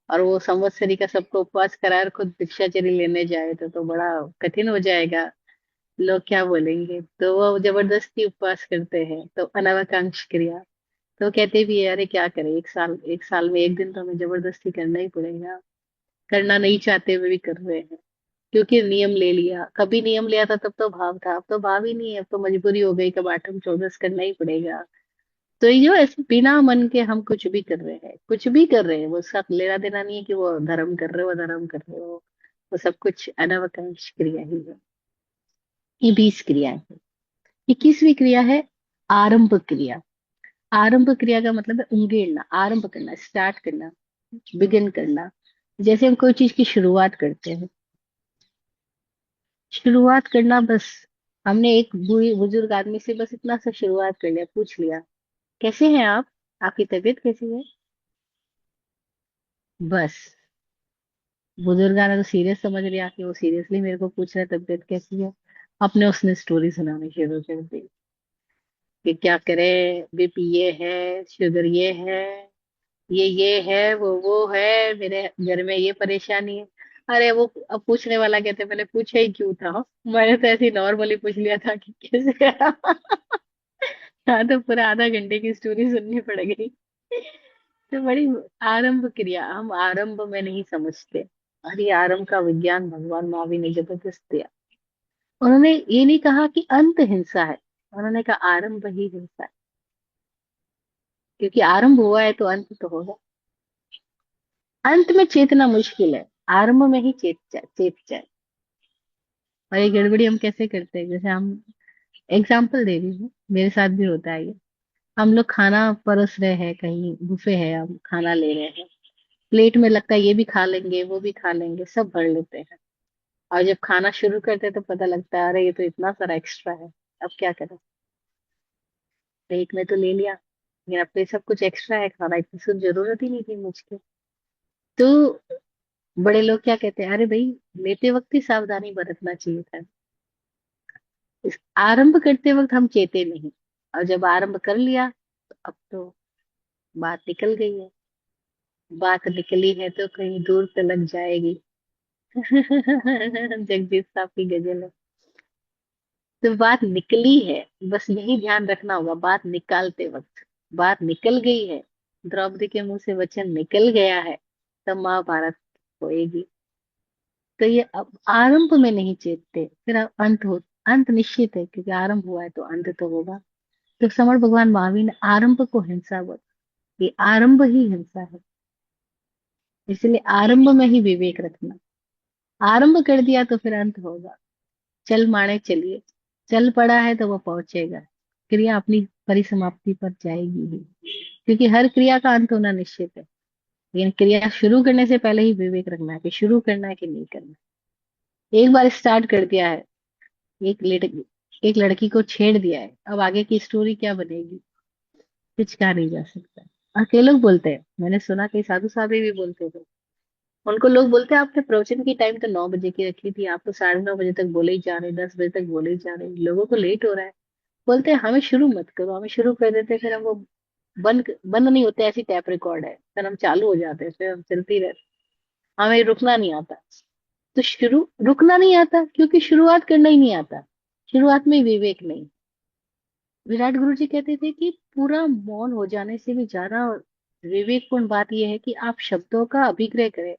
और वो संवत्सरी का सबको उपवास कराए और खुद भिक्षाचरी लेने जाए तो बड़ा कठिन हो जाएगा। लोग क्या बोलेंगे, तो वो जबरदस्ती उपवास करते हैं, तो अनावकांक्ष क्रिया। तो कहते भी है, अरे क्या करें, एक साल में एक दिन तो हमें जबरदस्ती करना ही पड़ेगा, करना नहीं चाहते हुए भी कर रहे हैं, क्योंकि नियम ले लिया। कभी नियम लिया था तब तो भाव था, अब तो भाव ही नहीं है, अब तो मजबूरी हो गई, कब आठम चौदस करना ही पड़ेगा। तो ये जो ऐसे बिना मन के हम कुछ भी कर रहे हैं, कुछ भी कर रहे हैं, वो उसका लेना देना नहीं है कि वो धर्म कर रहे हो धर्म कर रहे हो, वो सब कुछ अनावकांक्ष क्रिया ही है। ये 20 क्रियाएं हैं। 21वीं क्रिया है आरंभ क्रिया। आरंभ क्रिया का मतलब है उंगेड़ना, आरंभ करना, स्टार्ट करना, बिगिन करना। जैसे हम कोई चीज की शुरुआत करते हैं, शुरुआत करना बस। हमने एक बुजुर्ग आदमी से बस इतना सा शुरुआत कर लिया, पूछ लिया कैसे हैं आप, आपकी तबीयत कैसी है, बस। बुजुर्ग ने तो सीरियस समझ लिया कि वो सीरियसली मेरे को पूछ रहा है तबीयत कैसी है। अपने उसने स्टोरी सुनानी शुरू कर दी कि क्या करे, बीपी ये है, शुगर ये है, वो है, मेरे घर में ये परेशानी है। अरे वो अब पूछने वाला कहते, मैंने पूछा ही क्यों था, मैंने तो ऐसे ही नॉर्मली पूछ लिया था कि कैसे है। हाँ, तो पूरा आधा घंटे की स्टोरी सुननी पड़ गई। तो बड़ी आरंभ क्रिया हम आरंभ में नहीं समझते, और ये आरंभ का विज्ञान भगवान महावीर ने जबरदस्त दिया। उन्होंने ये नहीं कहा कि अंत हिंसा है, उन्होंने कहा आरंभ ही हिंसा है, क्योंकि आरंभ हुआ है तो अंत तो होगा। अंत में चेतना मुश्किल है, आरंभ में ही चेत जाए। और ये गड़बड़ी हम कैसे करते हैं, जैसे हम एग्जाम्पल दे रही हूँ, मेरे साथ भी होता है ये। हम लोग खाना परोस रहे हैं, कहीं बुफे है, हम खाना ले रहे हैं, प्लेट में लगता है ये भी खा लेंगे वो भी खा लेंगे, सब भर लेते हैं। और जब खाना शुरू करते हैं तो पता लगता है, अरे ये तो इतना सारा एक्स्ट्रा है, अब क्या करें। एक में तो ले लिया, लेकिन अब तो ये सब कुछ एक्स्ट्रा है, खाना इतनी कुछ जरूरत ही नहीं थी मुझको। तो बड़े लोग क्या कहते हैं, अरे भाई लेते वक्त ही सावधानी बरतना चाहिए था। आरंभ करते वक्त हम चेते नहीं, और जब आरंभ कर लिया तो अब तो बात निकल गई है। बात निकली है तो कहीं दूर तलक जाएगी। जगजीत साहब की गजल है। तो बात निकली है, बस यही ध्यान रखना होगा, बात निकालते वक्त। बात निकल गई है, द्रौपदी के मुंह से वचन निकल गया है, तब महाभारत होएगी। तो ये अब आरंभ में नहीं चेतते, फिर अब अंत हो, अंत निश्चित है, क्योंकि आरंभ हुआ है तो अंत तो होगा। तो समर्थ भगवान महावीर ने आरंभ को हिंसा बोला, ये आरंभ ही हिंसा है। इसलिए आरंभ में ही विवेक रखना, आरंभ कर दिया तो फिर अंत होगा। चल माने चलिए, चल पड़ा है तो वो पहुंचेगा, क्रिया अपनी परिसमाप्ति पर जाएगी ही, क्योंकि हर क्रिया का अंत होना निश्चित है। लेकिन क्रिया शुरू करने से पहले ही विवेक रखना है कि शुरू करना है कि नहीं करना। एक बार स्टार्ट कर दिया है, एक लड़की को छेड़ दिया है, अब आगे की स्टोरी क्या बनेगी, कुछ कहा नहीं जा सकता। और कई लोग बोलते हैं, मैंने सुना कई साधु साधु भी बोलते थे, उनको लोग बोलते हैं आपने प्रवचन की टाइम तो 9 बजे की रखी थी, आप तो 9:30 बजे तक बोले ही जा रहे, 10 बजे तक बोले ही जा रहे, लोगों को लेट हो रहा है। बोलते हैं हमें शुरू मत करो, हमें शुरू कर देते हैं, फिर हम वो बंद नहीं होते, ऐसी टैप रिकॉर्ड है, फिर हम चालू हो जाते हैं, फिर हम चलती रहते, हमें रुकना नहीं आता। तो शुरू रुकना नहीं आता क्योंकि शुरुआत करना ही नहीं आता, शुरुआत में विवेक नहीं। विराट गुरु जी कहते थे कि पूरा मौन हो जाने से भी ज्यादा विवेकपूर्ण बात यह है कि आप शब्दों का अभिग्रह करें,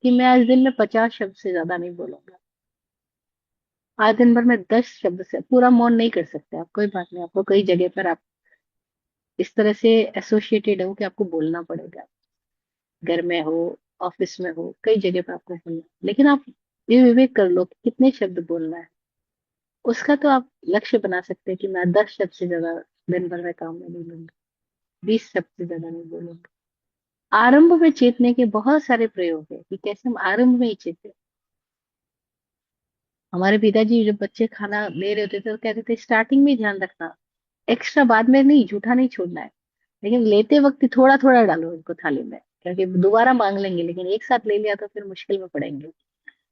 कि मैं आज दिन में 50 शब्द से ज्यादा नहीं बोलूंगा। आज दिन भर में 10 शब्द से पूरा मौन नहीं कर सकते आप, कोई बात नहीं, आपको कई जगह पर आप इस तरह से एसोसिएटेड हो कि आपको बोलना पड़ेगा, घर में हो, ऑफिस में हो, कई जगह पर आपको बोलना, लेकिन आप ये विवेक कर लो कि कितने शब्द बोलना है। उसका तो आप लक्ष्य बना सकते हैं कि मैं 10 शब्द से ज्यादा दिन भर में काम में नहीं लूंगा, 20 शब्द से ज्यादा नहीं बोलूंगा। आरंभ में चेतने के बहुत सारे प्रयोग है कि कैसे हम आरंभ में ही चेते। हमारे पिताजी जब बच्चे खाना ले रहे होते थे तो कहते थे स्टार्टिंग में ही ध्यान रखना, एक्स्ट्रा बाद में नहीं, जूठा नहीं छोड़ना है, लेकिन लेते वक्त थोड़ा थोड़ा डालो इनको थाली में, क्योंकि दोबारा मांग लेंगे, लेकिन एक साथ ले लिया तो फिर मुश्किल में पड़ेंगे।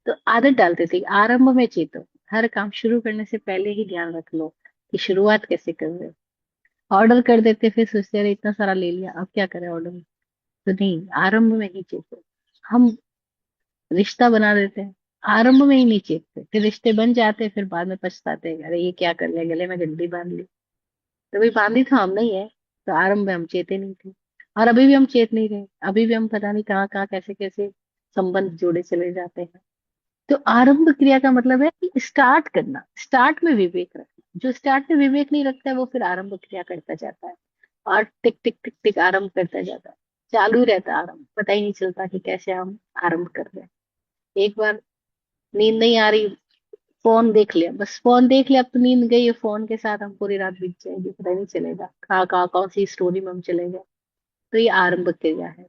तो आदत डालते थे, आरंभ में चेतो, हर काम शुरू करने से पहले ही ध्यान रख लो कि शुरुआत कैसे कर रहे हो। ऑर्डर कर देते, फिर सोचते रहे इतना सारा ले लिया अब क्या करें ऑर्डर, तो नहीं, आरंभ में ही चेतो। हम रिश्ता बना देते हैं, आरंभ में ही नहीं चेतते, फिर रिश्ते बन जाते हैं, फिर बाद में पछताते हैं, अरे ये क्या कर लिया, गले में गंडी बांध ली। तो भाई बांधी तो हम नहीं है, तो आरंभ में हम चेते नहीं थे, और अभी भी हम चेत नहीं रहे, अभी भी हम पता नहीं कहाँ कहाँ कैसे कैसे संबंध जोड़े चले जाते हैं। तो आरंभ क्रिया का मतलब है कि स्टार्ट करना, स्टार्ट में विवेक रखना। जो स्टार्ट में विवेक नहीं रखता है वो फिर आरंभ क्रिया करता जाता है, और टिक टिक टिक टिक आरंभ करता जाता है, चालू ही रहता है आरंभ, पता ही नहीं चलता कि कैसे हम आरंभ कर रहे हैं। एक बार नींद नहीं आ रही, फोन देख लिया, बस फोन देख लिया, अब तो नींद गई है, फोन के साथ हम पूरी रात बीत जाएगी, पता ही नहीं चलेगा कहाँ कहाँ कौन सी स्टोरी में हम चले गए। तो ये आरंभ क्रिया है।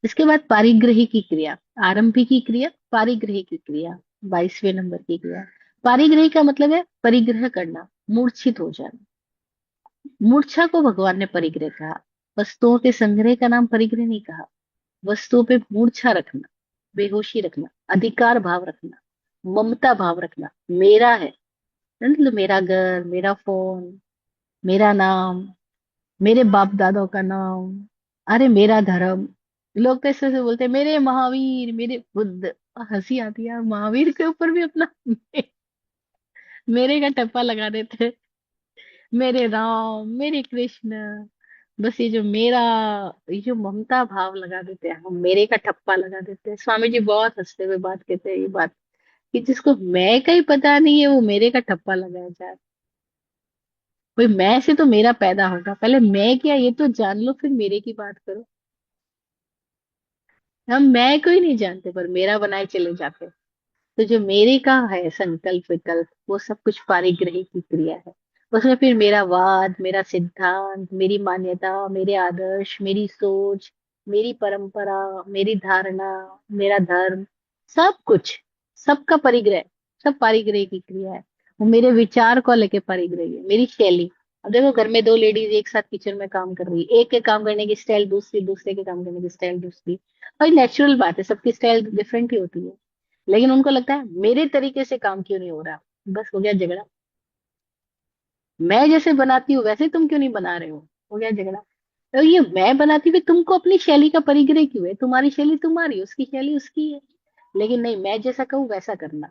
इसके बाद पारिग्रही की क्रिया, आरंभी की क्रिया, पारिग्रही की क्रिया, 22वें नंबर की क्रिया। पारिग्रही का मतलब है परिग्रह करना, मूर्छित हो जाना। मूर्छा को भगवान ने परिग्रह कहा, वस्तुओं के संग्रह का नाम परिग्रह नहीं कहा। वस्तुओं पे मूर्छा रखना, बेहोशी रखना, अधिकार भाव रखना, ममता भाव रखना, मेरा है, मतलब मेरा घर, मेरा फोन, मेरा नाम, मेरे बाप दादों का नाम, अरे मेरा धर्म। लोग तो ऐसे ऐसे बोलते हैं मेरे महावीर, मेरे बुद्ध। हंसी आती है यार, महावीर के ऊपर भी अपना मेरे का टप्पा लगा देते हैं। मेरे राम, मेरे कृष्ण, बस ये जो मेरा, ये जो ममता भाव लगा देते हैं, हम मेरे का ठप्पा लगा देते हैं। स्वामी जी बहुत हंसते हुए बात कहते हैं ये बात, कि जिसको मैं का ही पता नहीं है वो मेरे का ठप्पा लगाया जाए। भाई मैं से तो मेरा पैदा होगा, पहले मैं क्या ये तो जान लो, फिर मेरे की बात करो। हम मैं को ही नहीं जानते पर मेरा बनाए चले जाते हैं। तो जो मेरे का है संकल्प विकल्प, वो सब कुछ पारिग्रही की क्रिया है। उसमें फिर मेरा वाद, मेरा सिद्धांत, मेरी मान्यता, मेरे आदर्श, मेरी सोच, मेरी परंपरा, मेरी धारणा, मेरा धर्म, सब कुछ, सबका परिग्रह, सब पारिग्रही की क्रिया है। वो मेरे विचार को लेके पारिग्रही है, मेरी शैली। अब देखो घर में दो लेडीज एक साथ किचन में काम कर रही है, एक के काम करने की स्टाइल दूसरी, दूसरे के काम करने की स्टाइल दूसरी, और नेचुरल बात है, सबकी स्टाइल डिफरेंट ही होती है। लेकिन उनको लगता है मेरे तरीके से काम क्यों नहीं हो रहा, बस हो गया झगड़ा। मैं जैसे बनाती हूँ वैसे तुम क्यों नहीं बना रहे हो गया झगड़ा। तो ये मैं बनाती हुई तुमको अपनी शैली का परिग्रह क्यों है, तुम्हारी शैली तुम्हारी, उसकी शैली उसकी है, लेकिन नहीं, मैं जैसा कहूँ वैसा करना।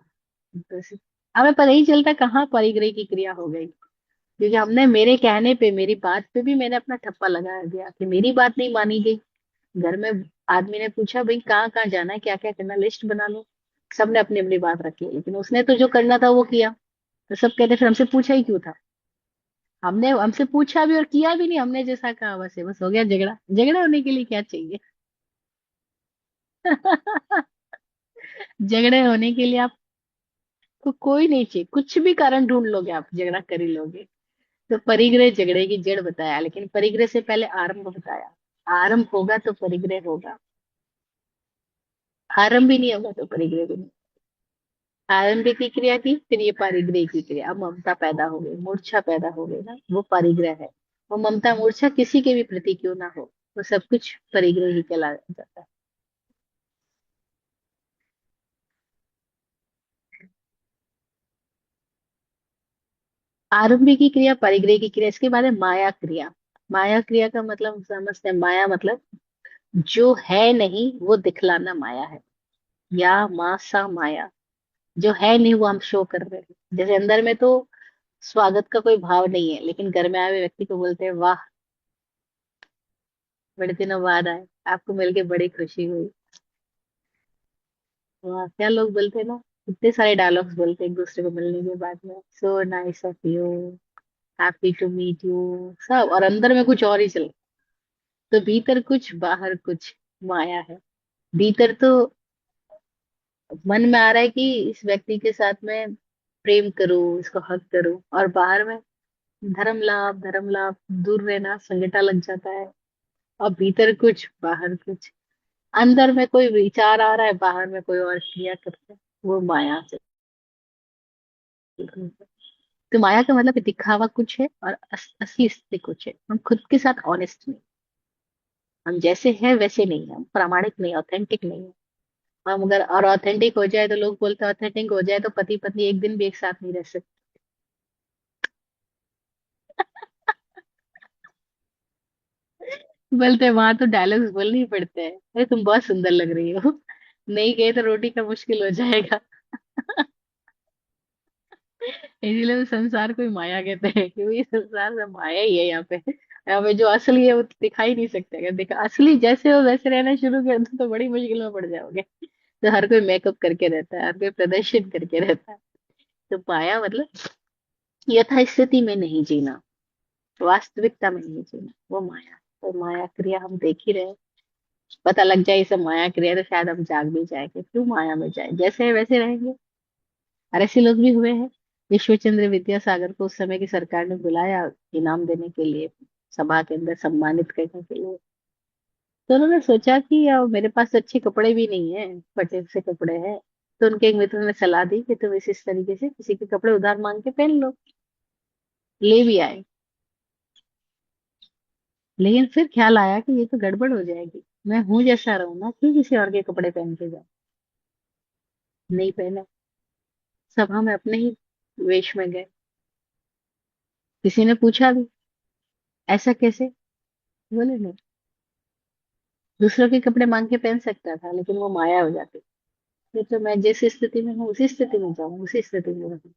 बस हमें पता ही चलता कहाँ परिग्रह की क्रिया हो गई, क्योंकि हमने मेरे कहने पे, मेरी बात पे भी मैंने अपना ठप्पा लगा दिया कि मेरी बात नहीं मानी गई। घर में आदमी ने पूछा भाई कहाँ कहाँ जाना है, क्या क्या करना, लिस्ट बना लो। सबने अपनी अपनी बात रखी, लेकिन उसने तो जो करना था वो किया। तो सब कहते फिर हमसे पूछा ही क्यों था, हमने हमसे पूछा भी और किया भी नहीं, हमने जैसा कहा वैसे, बस हो गया झगड़ा। झगड़ा होने के लिए क्या चाहिए? झगड़े होने के लिए आपको कोई नहीं चाहिए, कुछ भी कारण ढूंढ लोगे आप, झगड़ा कर ही लोगे। तो परिग्रह झगड़े की जड़ बताया, लेकिन परिग्रह से पहले आरंभ बताया। आरंभ होगा तो परिग्रह होगा, आरंभ भी नहीं होगा तो परिग्रह भी नहीं। आरंभ की क्रिया की, फिर ये पारिग्रह की क्रिया, अब ममता पैदा हो गई, मूर्छा पैदा हो गई ना, वो परिग्रह है। वो ममता मूर्छा किसी के भी प्रति क्यों ना हो, वो सब कुछ परिग्रह ही कहला जाता है। आरंभ की क्रिया, परिग्रह की क्रिया, इसके बाद है माया क्रिया। माया क्रिया का मतलब हम समझते हैं, माया मतलब जो है नहीं वो दिखलाना माया है, या मासा माया। जो है नहीं वो हम शो कर रहे हैं, जैसे अंदर में तो स्वागत का कोई भाव नहीं है, लेकिन घर में आए हुए व्यक्ति को बोलते हैं वाह, बड़े दिनों बाद आए, आपको मिलके बड़ी खुशी हुई। वाह, क्या लोग बोलते हैं ना, इतने सारे डायलॉग्स बोलते हैं एक दूसरे को मिलने के बाद में, so nice of you, happy to meet you, सब, और अंदर में कुछ और ही चल। तो भीतर कुछ बाहर कुछ माया है। भीतर तो मन में आ रहा है कि इस व्यक्ति के साथ में प्रेम करूं, इसको हक करूं, और बाहर में धर्म लाभ, धर्म लाभ, दूर रहना, संगटा लग जाता है। और भीतर कुछ बाहर कुछ, अंदर में कोई विचार आ रहा है, बाहर में कोई और क्रिया करता है, वो माया चल रही है। तो माया का मतलब दिखावा कुछ है और असली स्थिति कुछ है। हम खुद के साथ ऑनेस्ट नहीं, हम जैसे हैं वैसे नहीं है, हम प्रामाणिक नहीं, ऑथेंटिक नहीं है। हम अगर और ऑथेंटिक हो जाए तो लोग बोलते हैं ऑथेंटिक हो जाए तो पति पत्नी एक दिन भी एक साथ नहीं रह सकते। बोलते हैं वहां तो डायलॉग्स बोलने ही पड़ते हैं, अरे तुम बहुत सुंदर लग रही हो, नहीं गए तो रोटी का मुश्किल हो जाएगा। इसीलिए तो संसार को ही माया कहते हैं, क्योंकि संसार सब माया ही है यहाँ पे जो असली है वो तो दिखाई नहीं सकते। अगर दिखा असली जैसे हो वैसे रहना शुरू कर दो तो बड़ी मुश्किल में पड़ जाओगे। तो हर कोई मेकअप करके रहता है, हर कोई प्रदर्शित करके रहता है। तो माया मतलब यथा स्थिति में नहीं जीना, वास्तविकता में नहीं जीना, वो माया। तो माया क्रिया हम देख ही रहे हैं। पता लग जाए ये सब माया क्रिया तो शायद हम जाग भी जाएंगे, क्यों माया में जाए, जैसे है वैसे रहेंगे। और ऐसे लोग भी हुए हैं। विश्वचंद्र विद्यासागर को उस समय की सरकार ने बुलाया इनाम देने के लिए, सभा के अंदर सम्मानित करने के लिए। तो उन्होंने सोचा कि यार मेरे पास अच्छे कपड़े भी नहीं है, फटे से कपड़े हैं। तो उनके एक मित्र ने सलाह दी कि तुम इस तरीके से किसी के कपड़े उधार मांग के पहन लो। ले भी आए। लेकिन फिर ख्याल आया कि ये तो गड़बड़ हो जाएगी, मैं हूं जैसा रहूं ना, क्यों किसी और के कपड़े पहन के जाऊं। नहीं पहने। सभा में अपने ही वेश में गए। किसी ने पूछा भी, ऐसा कैसे? बोले नहीं, दूसरों के कपड़े मांग के पहन सकता था, लेकिन वो माया हो जाती। ये तो मैं जिस स्थिति में हूँ उसी स्थिति में जाऊँ, उसी स्थिति में रहूं।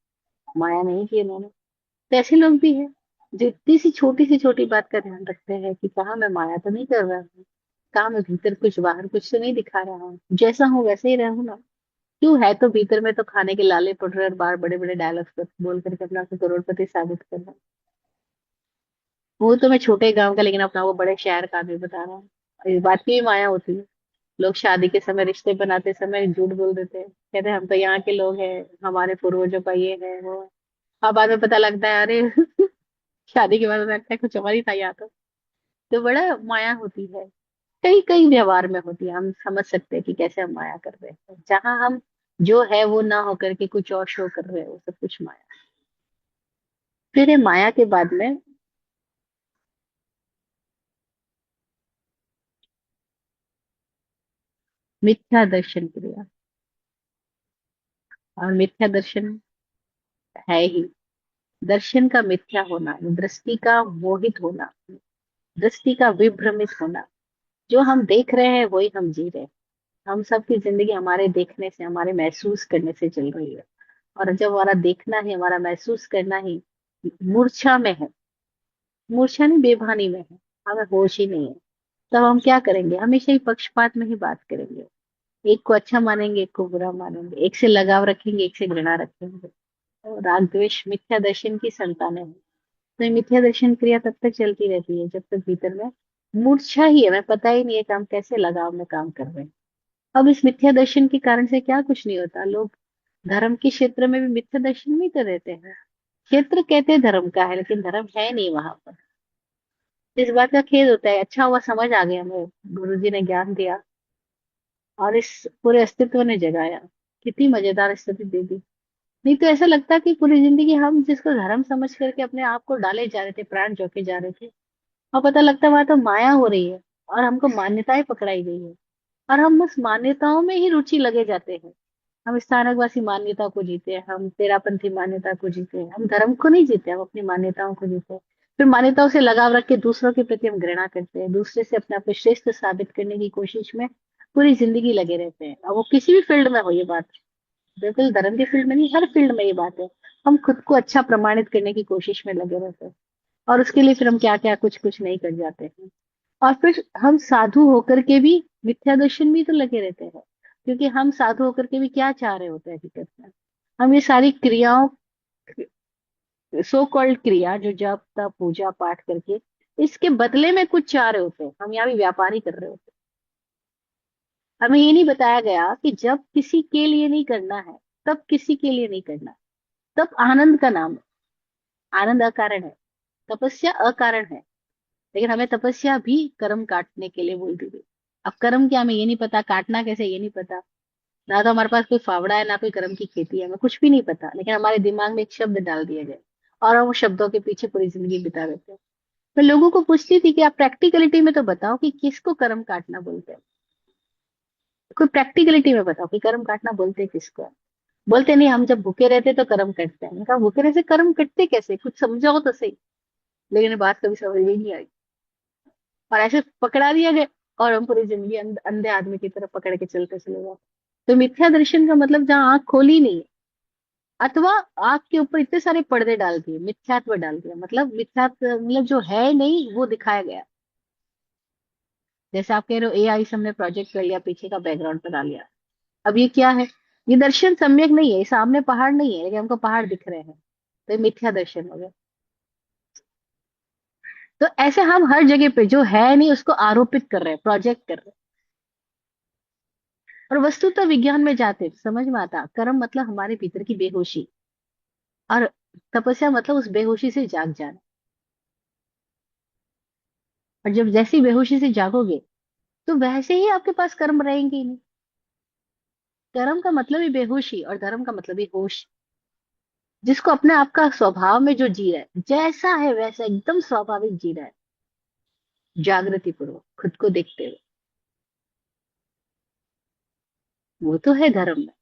माया नहीं की इन्होंने। तो ऐसे लोग भी हैं जो इतनी सी छोटी बात का ध्यान रखते हैं कि कहाँ मैं माया तो नहीं कर रहा हूँ, कहाँ मैं भीतर कुछ बाहर कुछ तो नहीं दिखा रहा हूँ, जैसा हूँ वैसे ही रहूँ ना। क्यों है तो भीतर में तो खाने के लाले पड़ रहे और बाहर बड़े बड़े डायलॉग्स बोल करके अपना को करोड़पति साबित करना। वो तो मैं छोटे गांव का, लेकिन अपना वो बड़े शहर का भी बता रहा हूँ। इस बात की भी माया होती है। लोग शादी के समय रिश्ते बनाते समय झूठ बोल देते हैं, कहते हैं हम तो यहाँ के लोग हैं, हमारे पूर्वजों का ये है वो है। अब बाद में पता लगता है अरे शादी के बाद पता लगता है कुछ और ही था यहाँ तो बड़ा माया होती है। कई कई व्यवहार में होती है, हम समझ सकते हैं कि कैसे हम माया कर रहे हैं, जहां हम जो है वो ना होकर के कुछ और शो कर रहे हैं, वो सब कुछ माया। फिर ये माया के बाद में मिथ्या दर्शन क्रिया। और मिथ्या दर्शन है ही दर्शन का मिथ्या होना, दृष्टि का मोहित होना, दृष्टि का विभ्रमित होना। जो हम देख रहे हैं वही हम जी रहे हैं। हम सबकी जिंदगी हमारे देखने से, हमारे महसूस करने से चल रही है। और जब हमारा देखना ही, हमारा महसूस करना ही मूर्छा में है, मूर्छा नहीं बेभानी में है, हमें होश ही नहीं है, तब हम क्या करेंगे? हमेशा ही पक्षपात में ही बात करेंगे। एक को अच्छा मानेंगे, एक को बुरा मानेंगे, एक से लगाव रखेंगे, एक से घृणा रखेंगे। और राग द्वेष मिथ्या दर्शन की संतानें हैं। तो ये मिथ्या दर्शन क्रिया तब तक चलती रहती है जब तक भीतर में मूर्छा ही है, हमें पता ही नहीं है कि हम कैसे लगाव में काम कर रहे हैं। अब इस मिथ्या दर्शन के कारण से क्या कुछ नहीं होता। लोग धर्म के क्षेत्र में भी मिथ्या दर्शन में ही तो रहते हैं। क्षेत्र कहते हैं धर्म का है, लेकिन धर्म है नहीं वहां पर। इस बात का खेद होता है। अच्छा हुआ समझ आ गया, हमें गुरु जी ने ज्ञान दिया और इस पूरे अस्तित्व ने जगाया। कितनी मजेदार स्थिति दे दी। नहीं तो ऐसा लगता कि पूरी जिंदगी हम जिसको धर्म समझ करके अपने आप को डाले जा रहे थे, प्राण झोंके जा रहे थे, और पता लगता वहां तो माया हो रही है और हमको मान्यताएं पकड़ाई गई है। और हम उस मान्यताओं में ही रुचि लगे जाते हैं। हम स्थानकवासी मान्यता को जीते हैं, हम तेरापंथी मान्यता को जीते हैं, हम धर्म को नहीं जीते, हम अपनी मान्यताओं को जीते हैं। फिर मान्यताओं से लगाव रख के दूसरों के प्रति हम घृणा करते हैं, दूसरे से अपने आप को श्रेष्ठ साबित करने की कोशिश में पूरी जिंदगी लगे रहते हैं। अब वो किसी भी फील्ड में हो ये बात, बिल्कुल धर्म की फील्ड में नहीं, हर फील्ड में ये बात है। हम खुद को अच्छा प्रमाणित करने की कोशिश में लगे रहते हैं, और उसके लिए फिर हम क्या क्या कुछ कुछ नहीं कर जाते हैं। और फिर हम साधु होकर के भी मिथ्या दर्शन भी तो लगे रहते हैं, क्योंकि हम साधु होकर के भी क्या चाह रहे होते हैं हकीकत में? हम ये सारी क्रियाओं, सो कॉल्ड क्रिया जो जप तप पूजा पाठ करके, इसके बदले में कुछ चाह रहे होते हैं। हम यहाँ भी व्यापारी कर रहे होते हैं। हमें ये नहीं बताया गया कि जब किसी के लिए नहीं करना है, तब किसी के लिए नहीं करना है, तब आनंद का नाम है। आनंद अकारण है, तपस्या अकारण है। लेकिन हमें तपस्या भी कर्म काटने के लिए बोल दी गई। अब कर्म क्या, हमें ये नहीं पता, काटना कैसे ये नहीं पता। ना तो हमारे पास कोई फावड़ा है, ना कोई कर्म की खेती है, हमें कुछ भी नहीं पता, लेकिन हमारे दिमाग में एक शब्द डाल दिया गया और हम उस शब्दों के पीछे पूरी जिंदगी बिता देते हैं। मैं लोगों को पूछती थी कि आप प्रैक्टिकलिटी में तो बताओ कि किसको कर्म काटना बोलते हैं। कोई प्रैक्टिकलिटी में बताओ कि कर्म काटना बोलते हैं किसको है। बोलते नहीं, हम जब भूखे रहते तो कर्म कटते हैं। मैंने कहा भूखे रहते कर्म कटते कैसे, कुछ समझाओ तो सही। लेकिन ये बात कभी समझ में नहीं आई, और ऐसे पकड़ा दिया गया और हम पूरी जिंदगी अंधे आदमी की तरह पकड़ के चलते चले गए। तो मिथ्या दर्शन का मतलब जहाँ आंख खोली नहीं है, अथवा आंख के ऊपर इतने सारे पर्दे डाल दिए, मिथ्यात्व डाल दिया, मतलब मिथ्यात्व मतलब जो है नहीं वो दिखाया गया। जैसे आप कह रहे हो एआई से हमने प्रोजेक्ट कर लिया, पीछे का बैकग्राउंड बना लिया। अब ये क्या है, ये दर्शन सम्यक नहीं है, सामने पहाड़ नहीं है लेकिन हमको पहाड़ दिख रहे हैं, तो ये मिथ्या दर्शन हो गया। तो ऐसे हम हर जगह पे जो है नहीं उसको आरोपित कर रहे हैं, प्रोजेक्ट कर रहे हैं। और वस्तुतः विज्ञान में जाते तो समझ में आता, कर्म मतलब हमारे भीतर की बेहोशी, और तपस्या मतलब उस बेहोशी से जाग जाना। और जब जैसी बेहोशी से जागोगे तो वैसे ही आपके पास कर्म रहेंगे ही नहीं। कर्म का मतलब ही बेहोशी और धर्म का मतलब ही होश। जिसको अपने आप का स्वभाव में जो जी रहा है, जैसा है वैसा एकदम स्वाभाविक जी रहा है, जागृति पूर्वक खुद को देखते हुए, वो तो है धर्म में।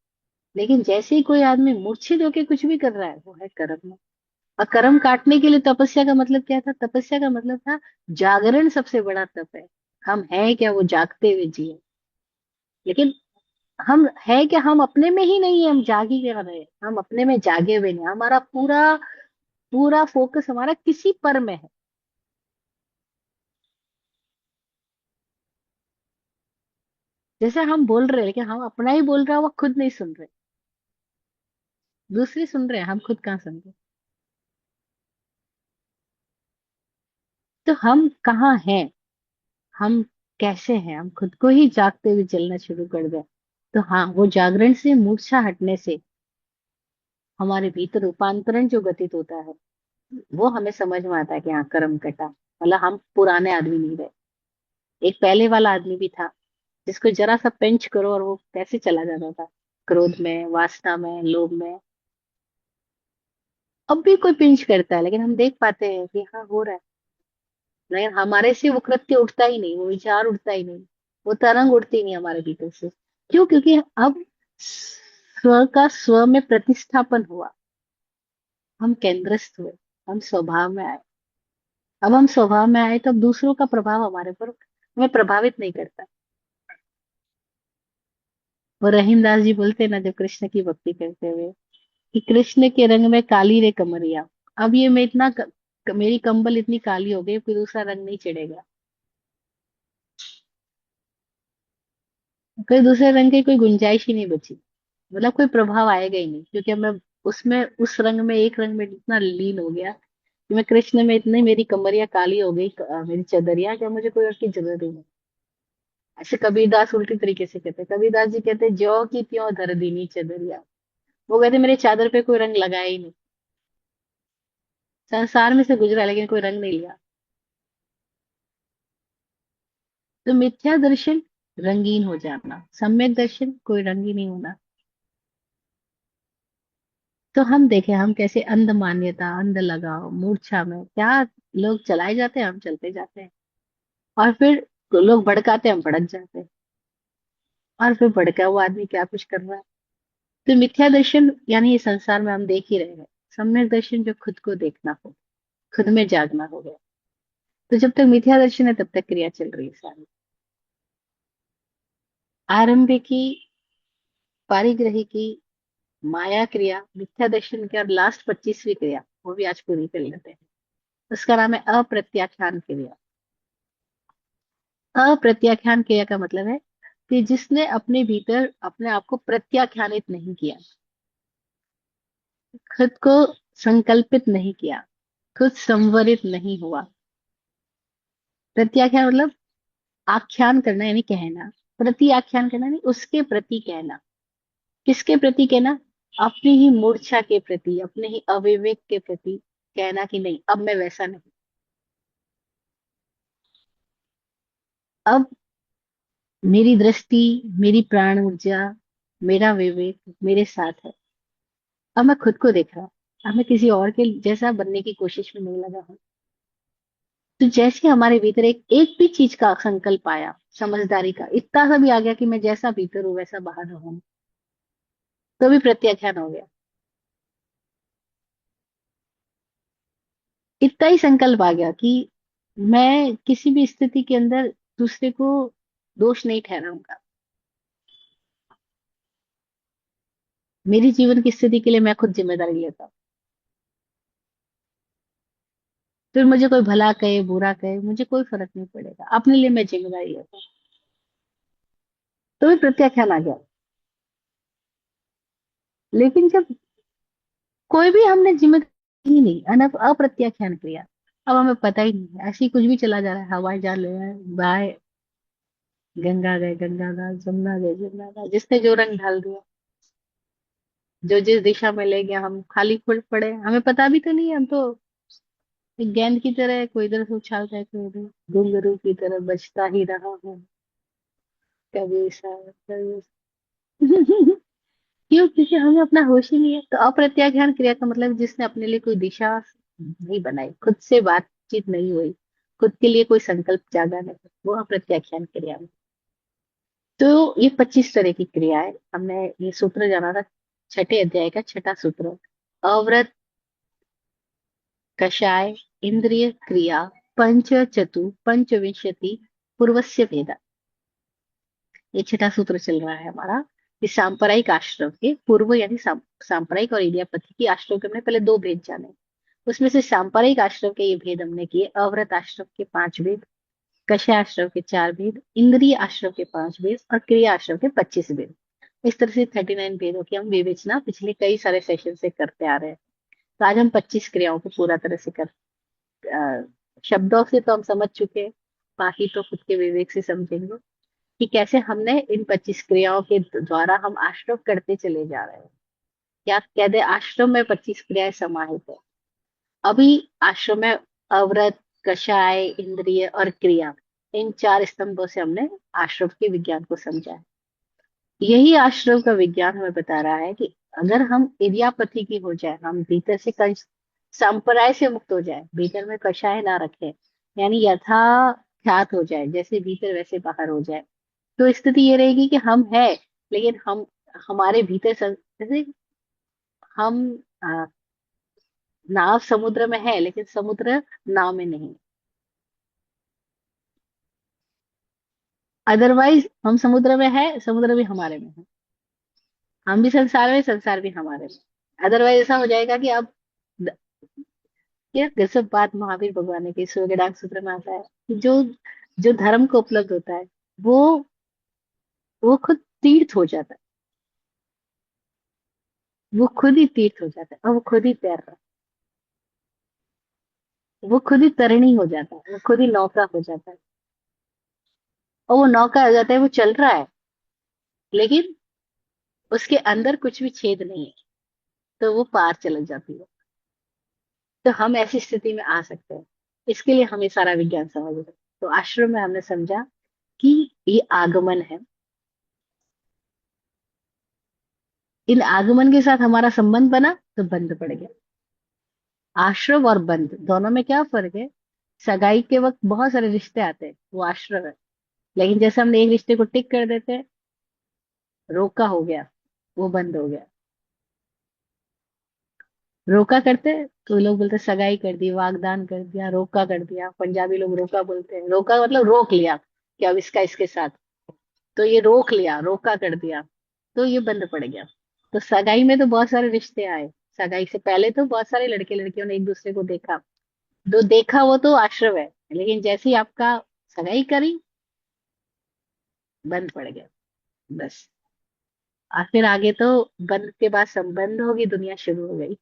लेकिन जैसे ही कोई आदमी मूर्छित होके कुछ भी कर रहा है, वो है कर्म में। और कर्म काटने के लिए तपस्या का मतलब क्या था, तपस्या का मतलब था जागरण सबसे बड़ा तप है। हम हैं क्या, वो जागते हुए जिए। लेकिन हम है क्या, हम अपने में ही नहीं है, हम जाग ही क्या रहे हैं? हम अपने में जागे हुए नहीं, हमारा पूरा पूरा फोकस हमारा किसी पर में है। जैसे हम बोल रहे हैं लेकिन हम अपना ही बोल रहे हैं, वो खुद नहीं सुन रहे। दूसरे सुन रहे हैं, हम खुद कहाँ सुन रहे। तो हम कहाँ हैं, हम कैसे हैं, हम खुद को ही जागते हुए चलना शुरू कर दें। तो हाँ, वो जागरण से मूर्छा हटने से हमारे भीतर रूपांतरण जो गतित होता है, वो हमें समझ में आता है कि हाँ कर्म कटा, मतलब हम पुराने आदमी नहीं रहे। एक पहले वाला आदमी भी था जिसको जरा सा पिंच करो और वो कैसे चला जाता था, क्रोध में, वासना में, लोभ में। अब भी कोई पिंच करता है लेकिन हम देख पाते हैं कि हाँ हो रहा है। लेकिन हमारे से वो कृत्य उठता ही नहीं, वो विचार उठता ही नहीं, वो तरंग उठती नहीं हमारे भीतर से। क्यों? क्योंकि अब स्व का स्व में प्रतिस्थापन हुआ, हम केंद्रस्थ हुए, हम स्वभाव में आए। अब हम स्वभाव में आए तो अब दूसरों का प्रभाव हमारे पर हमें प्रभावित नहीं करता। वो रहीमदास जी बोलते हैं ना जब कृष्ण की भक्ति करते हुए, कि कृष्ण के रंग में काली रे कमरिया। अब ये मैं इतना मेरी कंबल इतनी काली हो गई, कोई दूसरा रंग नहीं चढ़ेगा, कोई दूसरे रंग की कोई गुंजाइश ही नहीं बची। मतलब कोई प्रभाव आएगा ही नहीं, क्योंकि अब मैं उसमें उस रंग में, एक रंग में इतना लीन हो गया कि मैं कृष्ण में इतनी, मेरी कमरिया काली हो गई, मेरी चदरिया, क्या मुझे कोई और की जरूरत ही नहीं। ऐसे कबीरदास उल्टी तरीके से कहते हैं, कबीरदास जी कहते हैं, ज्यों की त्यों धर दीनी चदरिया। वो कहते मेरे चादर पे कोई रंग लगाया ही नहीं, संसार में से गुजरा लेकिन कोई रंग नहीं लिया। तो मिथ्या दर्शन रंगीन हो जाना, सम्यक दर्शन कोई रंग ही नहीं होना। तो हम देखें हम कैसे अंध मान्यता, अंध लगाव, मूर्छा में क्या लोग चलाए जाते हैं, हम चलते जाते हैं। और फिर लोग भड़काते हैं, हम भड़क जाते हैं। और फिर भड़का हुआ आदमी क्या कुछ कर रहा है। तो मिथ्या दर्शन यानी ये संसार में हम देख ही रहे हैं। सम्यक दर्शन जो खुद को देखना हो, खुद में जागना हो गया। तो जब तक मिथ्या दर्शन है तब तक क्रिया चल रही है सारी। आरंभ की, पारिग्रही की, माया क्रिया, मिथ्या दर्शन की, और लास्ट 25वीं क्रिया, वो भी आज पूरी कर लेते हैं। उसका नाम है अप्रत्याख्यान क्रिया। अप्रत्याख्यान क्रिया का मतलब है कि जिसने अपने भीतर अपने आप को प्रत्याख्यानित नहीं किया, खुद को संकल्पित नहीं किया, खुद संवरित नहीं हुआ। प्रत्याख्यान मतलब आख्यान करना यानी कहना, प्रति आख्यान करना नहीं, उसके प्रति कहना। किसके प्रति कहना? अपनी ही मूर्छा के प्रति, अपने ही अविवेक के प्रति कहना कि नहीं अब मैं वैसा नहीं। अब मेरी दृष्टि, मेरी प्राण ऊर्जा, मेरा विवेक मेरे साथ है। अब मैं खुद को देख रहा हूँ। अब मैं किसी और के जैसा बनने की कोशिश में नहीं लगा हूँ। तो जैसे हमारे भीतर एक एक भी चीज का संकल्प आया, समझदारी का इतना सा भी आ गया कि मैं जैसा भीतर हूँ वैसा बाहर रहूं, तो भी प्रत्याख्यान हो गया। इतना ही संकल्प आ गया कि मैं किसी भी स्थिति के अंदर दूसरे को दोष नहीं ठहराऊंगा। मेरी जीवन की स्थिति के लिए मैं खुद जिम्मेदारी लेता हूँ। फिर मुझे कोई भला कहे बुरा कहे मुझे कोई फर्क नहीं पड़ेगा, अपने लिए मैं जिम्मेदारी लेता हूँ। तो भी प्रत्याख्यान आ गया। लेकिन जब कोई भी हमने जिम्मेदारी ही नहीं, अप्रत्याख्यान किया, अब हमें पता ही नहीं है, ऐसे ही कुछ भी चला जा रहा है, हवाई जहाज ले रहा है बाय, गंगा गए गंगादास, जमुना गए जमुनादास, जिसने जो रंग ढाल दिया, जो जिस दिशा में ले गया, हम खाली खुद पड़े, हमें पता भी तो नहीं है। हम तो एक गेंद की तरह कोई इधर से उछालता है कोई उधर, घुंघरू की तरह बजता ही रहा हूँ, कभी ऐसा कभी ऐसा। क्यों? क्योंकि हमें अपना होश ही नहीं है। तो अप्रत्याख्यान क्रिया का मतलब जिसने अपने लिए कोई दिशा नहीं बनाई, खुद से बातचीत नहीं हुई, खुद के लिए कोई संकल्प जागा नहीं, वो अप्रत्याख्यान क्रिया है। तो ये 25 तरह की क्रिया है। हमने ये सूत्र जाना था, छठे अध्याय का छठा सूत्र, अव्रत कषाय इंद्रिय क्रिया पंच चतु पंचविंशति पूर्वस्य भेदा। ये छठा सूत्र चल रहा है हमारा कि सांप्रदायिक आश्रम के पूर्व यानी सांप्रदायिक और इडियापति की आश्रम के हमने पहले दो भेद जाने। उसमें से सांप्रदायिक आश्रम के ये भेद हमने किए, अव्रत आश्रम के 5 भेद, कषाय आश्रम के 4 भेद, इंद्रिय आश्रम के 5 भेद और क्रिया आश्रम के 25 भेद। इस तरह से 39 भेदों की हम विवेचना पिछले कई सारे सेशन से करते आ रहे हैं। तो आज हम 25 क्रियाओं को पूरा तरह से शब्दों से तो हम समझ चुके हैं, बाकी तो खुद के विवेक से समझेंगे कि कैसे हमने इन 25 क्रियाओं के द्वारा हम आश्रम करते चले जा रहे हैं। क्या कहते हैं, आश्रम में 25 क्रियाएं समाहित है। अभी आश्रम में अव्रत, कषाय, इंद्रिय और क्रिया, इन 4 स्तंभों से हमने आश्रम के विज्ञान को समझा है। यही आश्रम का विज्ञान हमें बता रहा है कि अगर हम इडियापति की हो जाए, हम भीतर से संप्रदाय से मुक्त हो जाए, भीतर में कषाय ना रखे, यानी यथा ख्यात हो जाए, जैसे भीतर वैसे बाहर हो जाए, तो स्थिति ये रहेगी कि हम है, लेकिन हम हमारे भीतर जैसे हम नाव समुद्र में है लेकिन समुद्र नाव में नहीं। अदरवाइज हम समुद्र में है, समुद्र भी हमारे में है, हम भी संसार में, संसार भी हमारे में। अदरवाइज ऐसा हो जाएगा कि अब ये गजब बात महावीर भगवान ने की, स्वगडाक सूत्र में आता है कि जो जो धर्म को उपलब्ध होता है, वो वो खुद तीर्थ हो जाता है, वो खुद ही तीर्थ हो जाता है, और वो खुद ही तैर रहा है, वो खुद ही तरणी हो जाता है, वो खुद ही नौका हो जाता है। और वो नौका हो जाता है, वो चल रहा है, लेकिन उसके अंदर कुछ भी छेद नहीं है, तो वो पार चल जाती है। तो हम ऐसी स्थिति में आ सकते हैं। इसके लिए हमें सारा विज्ञान समझ है। तो आश्रम में हमने समझा कि ये आगमन है, इन आगमन के साथ हमारा संबंध बना तो बंध पड़ गया। आश्रम और बंध दोनों में क्या फर्क है? सगाई के वक्त बहुत सारे रिश्ते आते हैं, वो आश्रम है, लेकिन जैसे हमने एक रिश्ते को टिक कर देते हैं, रोका हो गया, वो बंद हो गया। रोका करते हैं तो लोग बोलते हैं सगाई कर दी, वागदान कर दिया, रोका कर दिया, पंजाबी लोग रोका बोलते हैं, रोका मतलब रोक लिया कि अब इसका इसके साथ, तो ये रोक लिया, रोका कर दिया, तो ये बंद पड़ गया। तो सगाई में तो बहुत सारे रिश्ते आए, सगाई से पहले तो बहुत सारे लड़के लड़कियों ने एक दूसरे को देखा, जो देखा वो तो आश्रम है, लेकिन जैसे ही आपका सगाई करी, बंद पड़ गया, बस। और फिर आगे तो बंद के बाद संबंध होगी, दुनिया शुरू हो गई।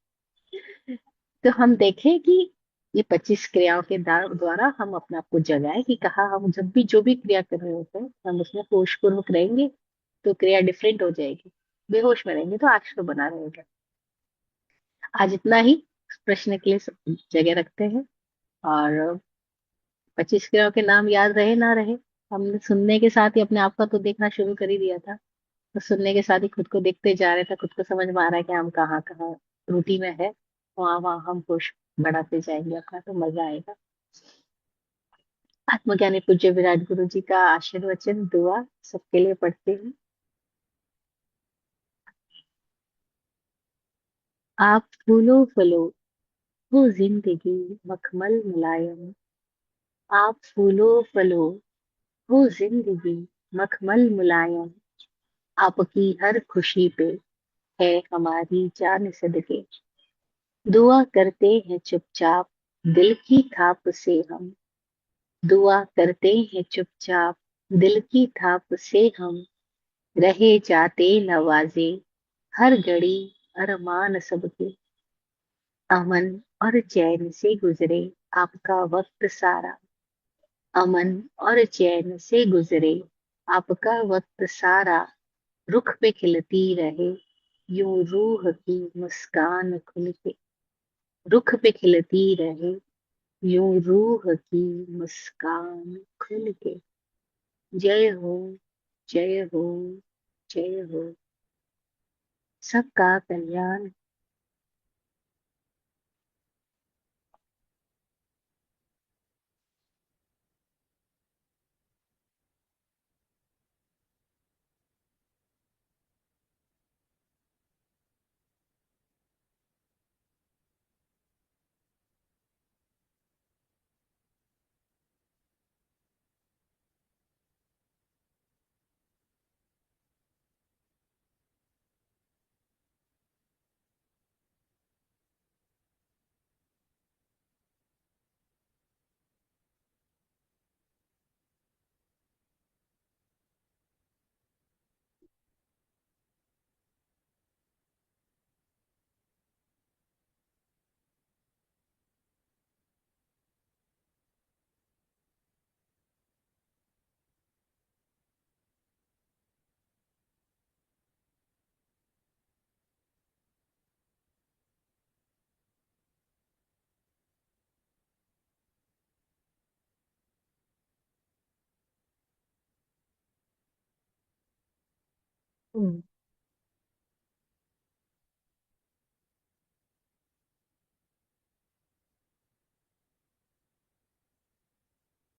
तो हम देखें कि ये 25 क्रियाओं के द्वारा हम अपने आप को जगाए कि कहा हम जब भी जो भी क्रिया कर रहे होते हैं, हम उसमें होश पूर्वक रहेंगे तो क्रिया डिफरेंट हो जाएगी, बेहोश में रहेंगे तो आश्रम बना रहेगा। आज इतना ही, प्रश्न के लिए जगह रखते हैं। और 25 क्रियाओं के नाम याद रहे ना रहे, हमने सुनने के साथ ही अपने आप का तो देखना शुरू कर ही दिया था। तो सुनने के साथ ही खुद को देखते जा रहे थे, खुद को समझ में आ रहा है कि हम कहाँ कहाँ त्रुटि में है। वहां वहां हम पुश बढ़ाते जाएंगे अपना, तो मजा आएगा। आत्मज्ञानी पूज्य विराट गुरु जी का आशीर्वचन दुआ सबके लिए पढ़ते हैं। आप फूलो फलो हो जिंदगी मखमल मुलायम। आप फूलो फलो हो जिंदगी मखमल मुलायम। आपकी हर खुशी पे है हमारी जान सदके। दुआ करते हैं चुपचाप दिल की थाप से हम। दुआ करते हैं चुपचाप दिल की थाप से हम। रहे जाते नवाजे हर घड़ी अरमान सबके। अमन और चैन से गुजरे आपका वक्त सारा। अमन और चैन से गुजरे आपका वक्त सारा। रुख पे खिलती रहे यूं रूह की मुस्कान खुल के। रुख पे खिलती रहे यूं रूह की मुस्कान खुल के। जय हो, जय हो, जय हो। सबका कल्याण।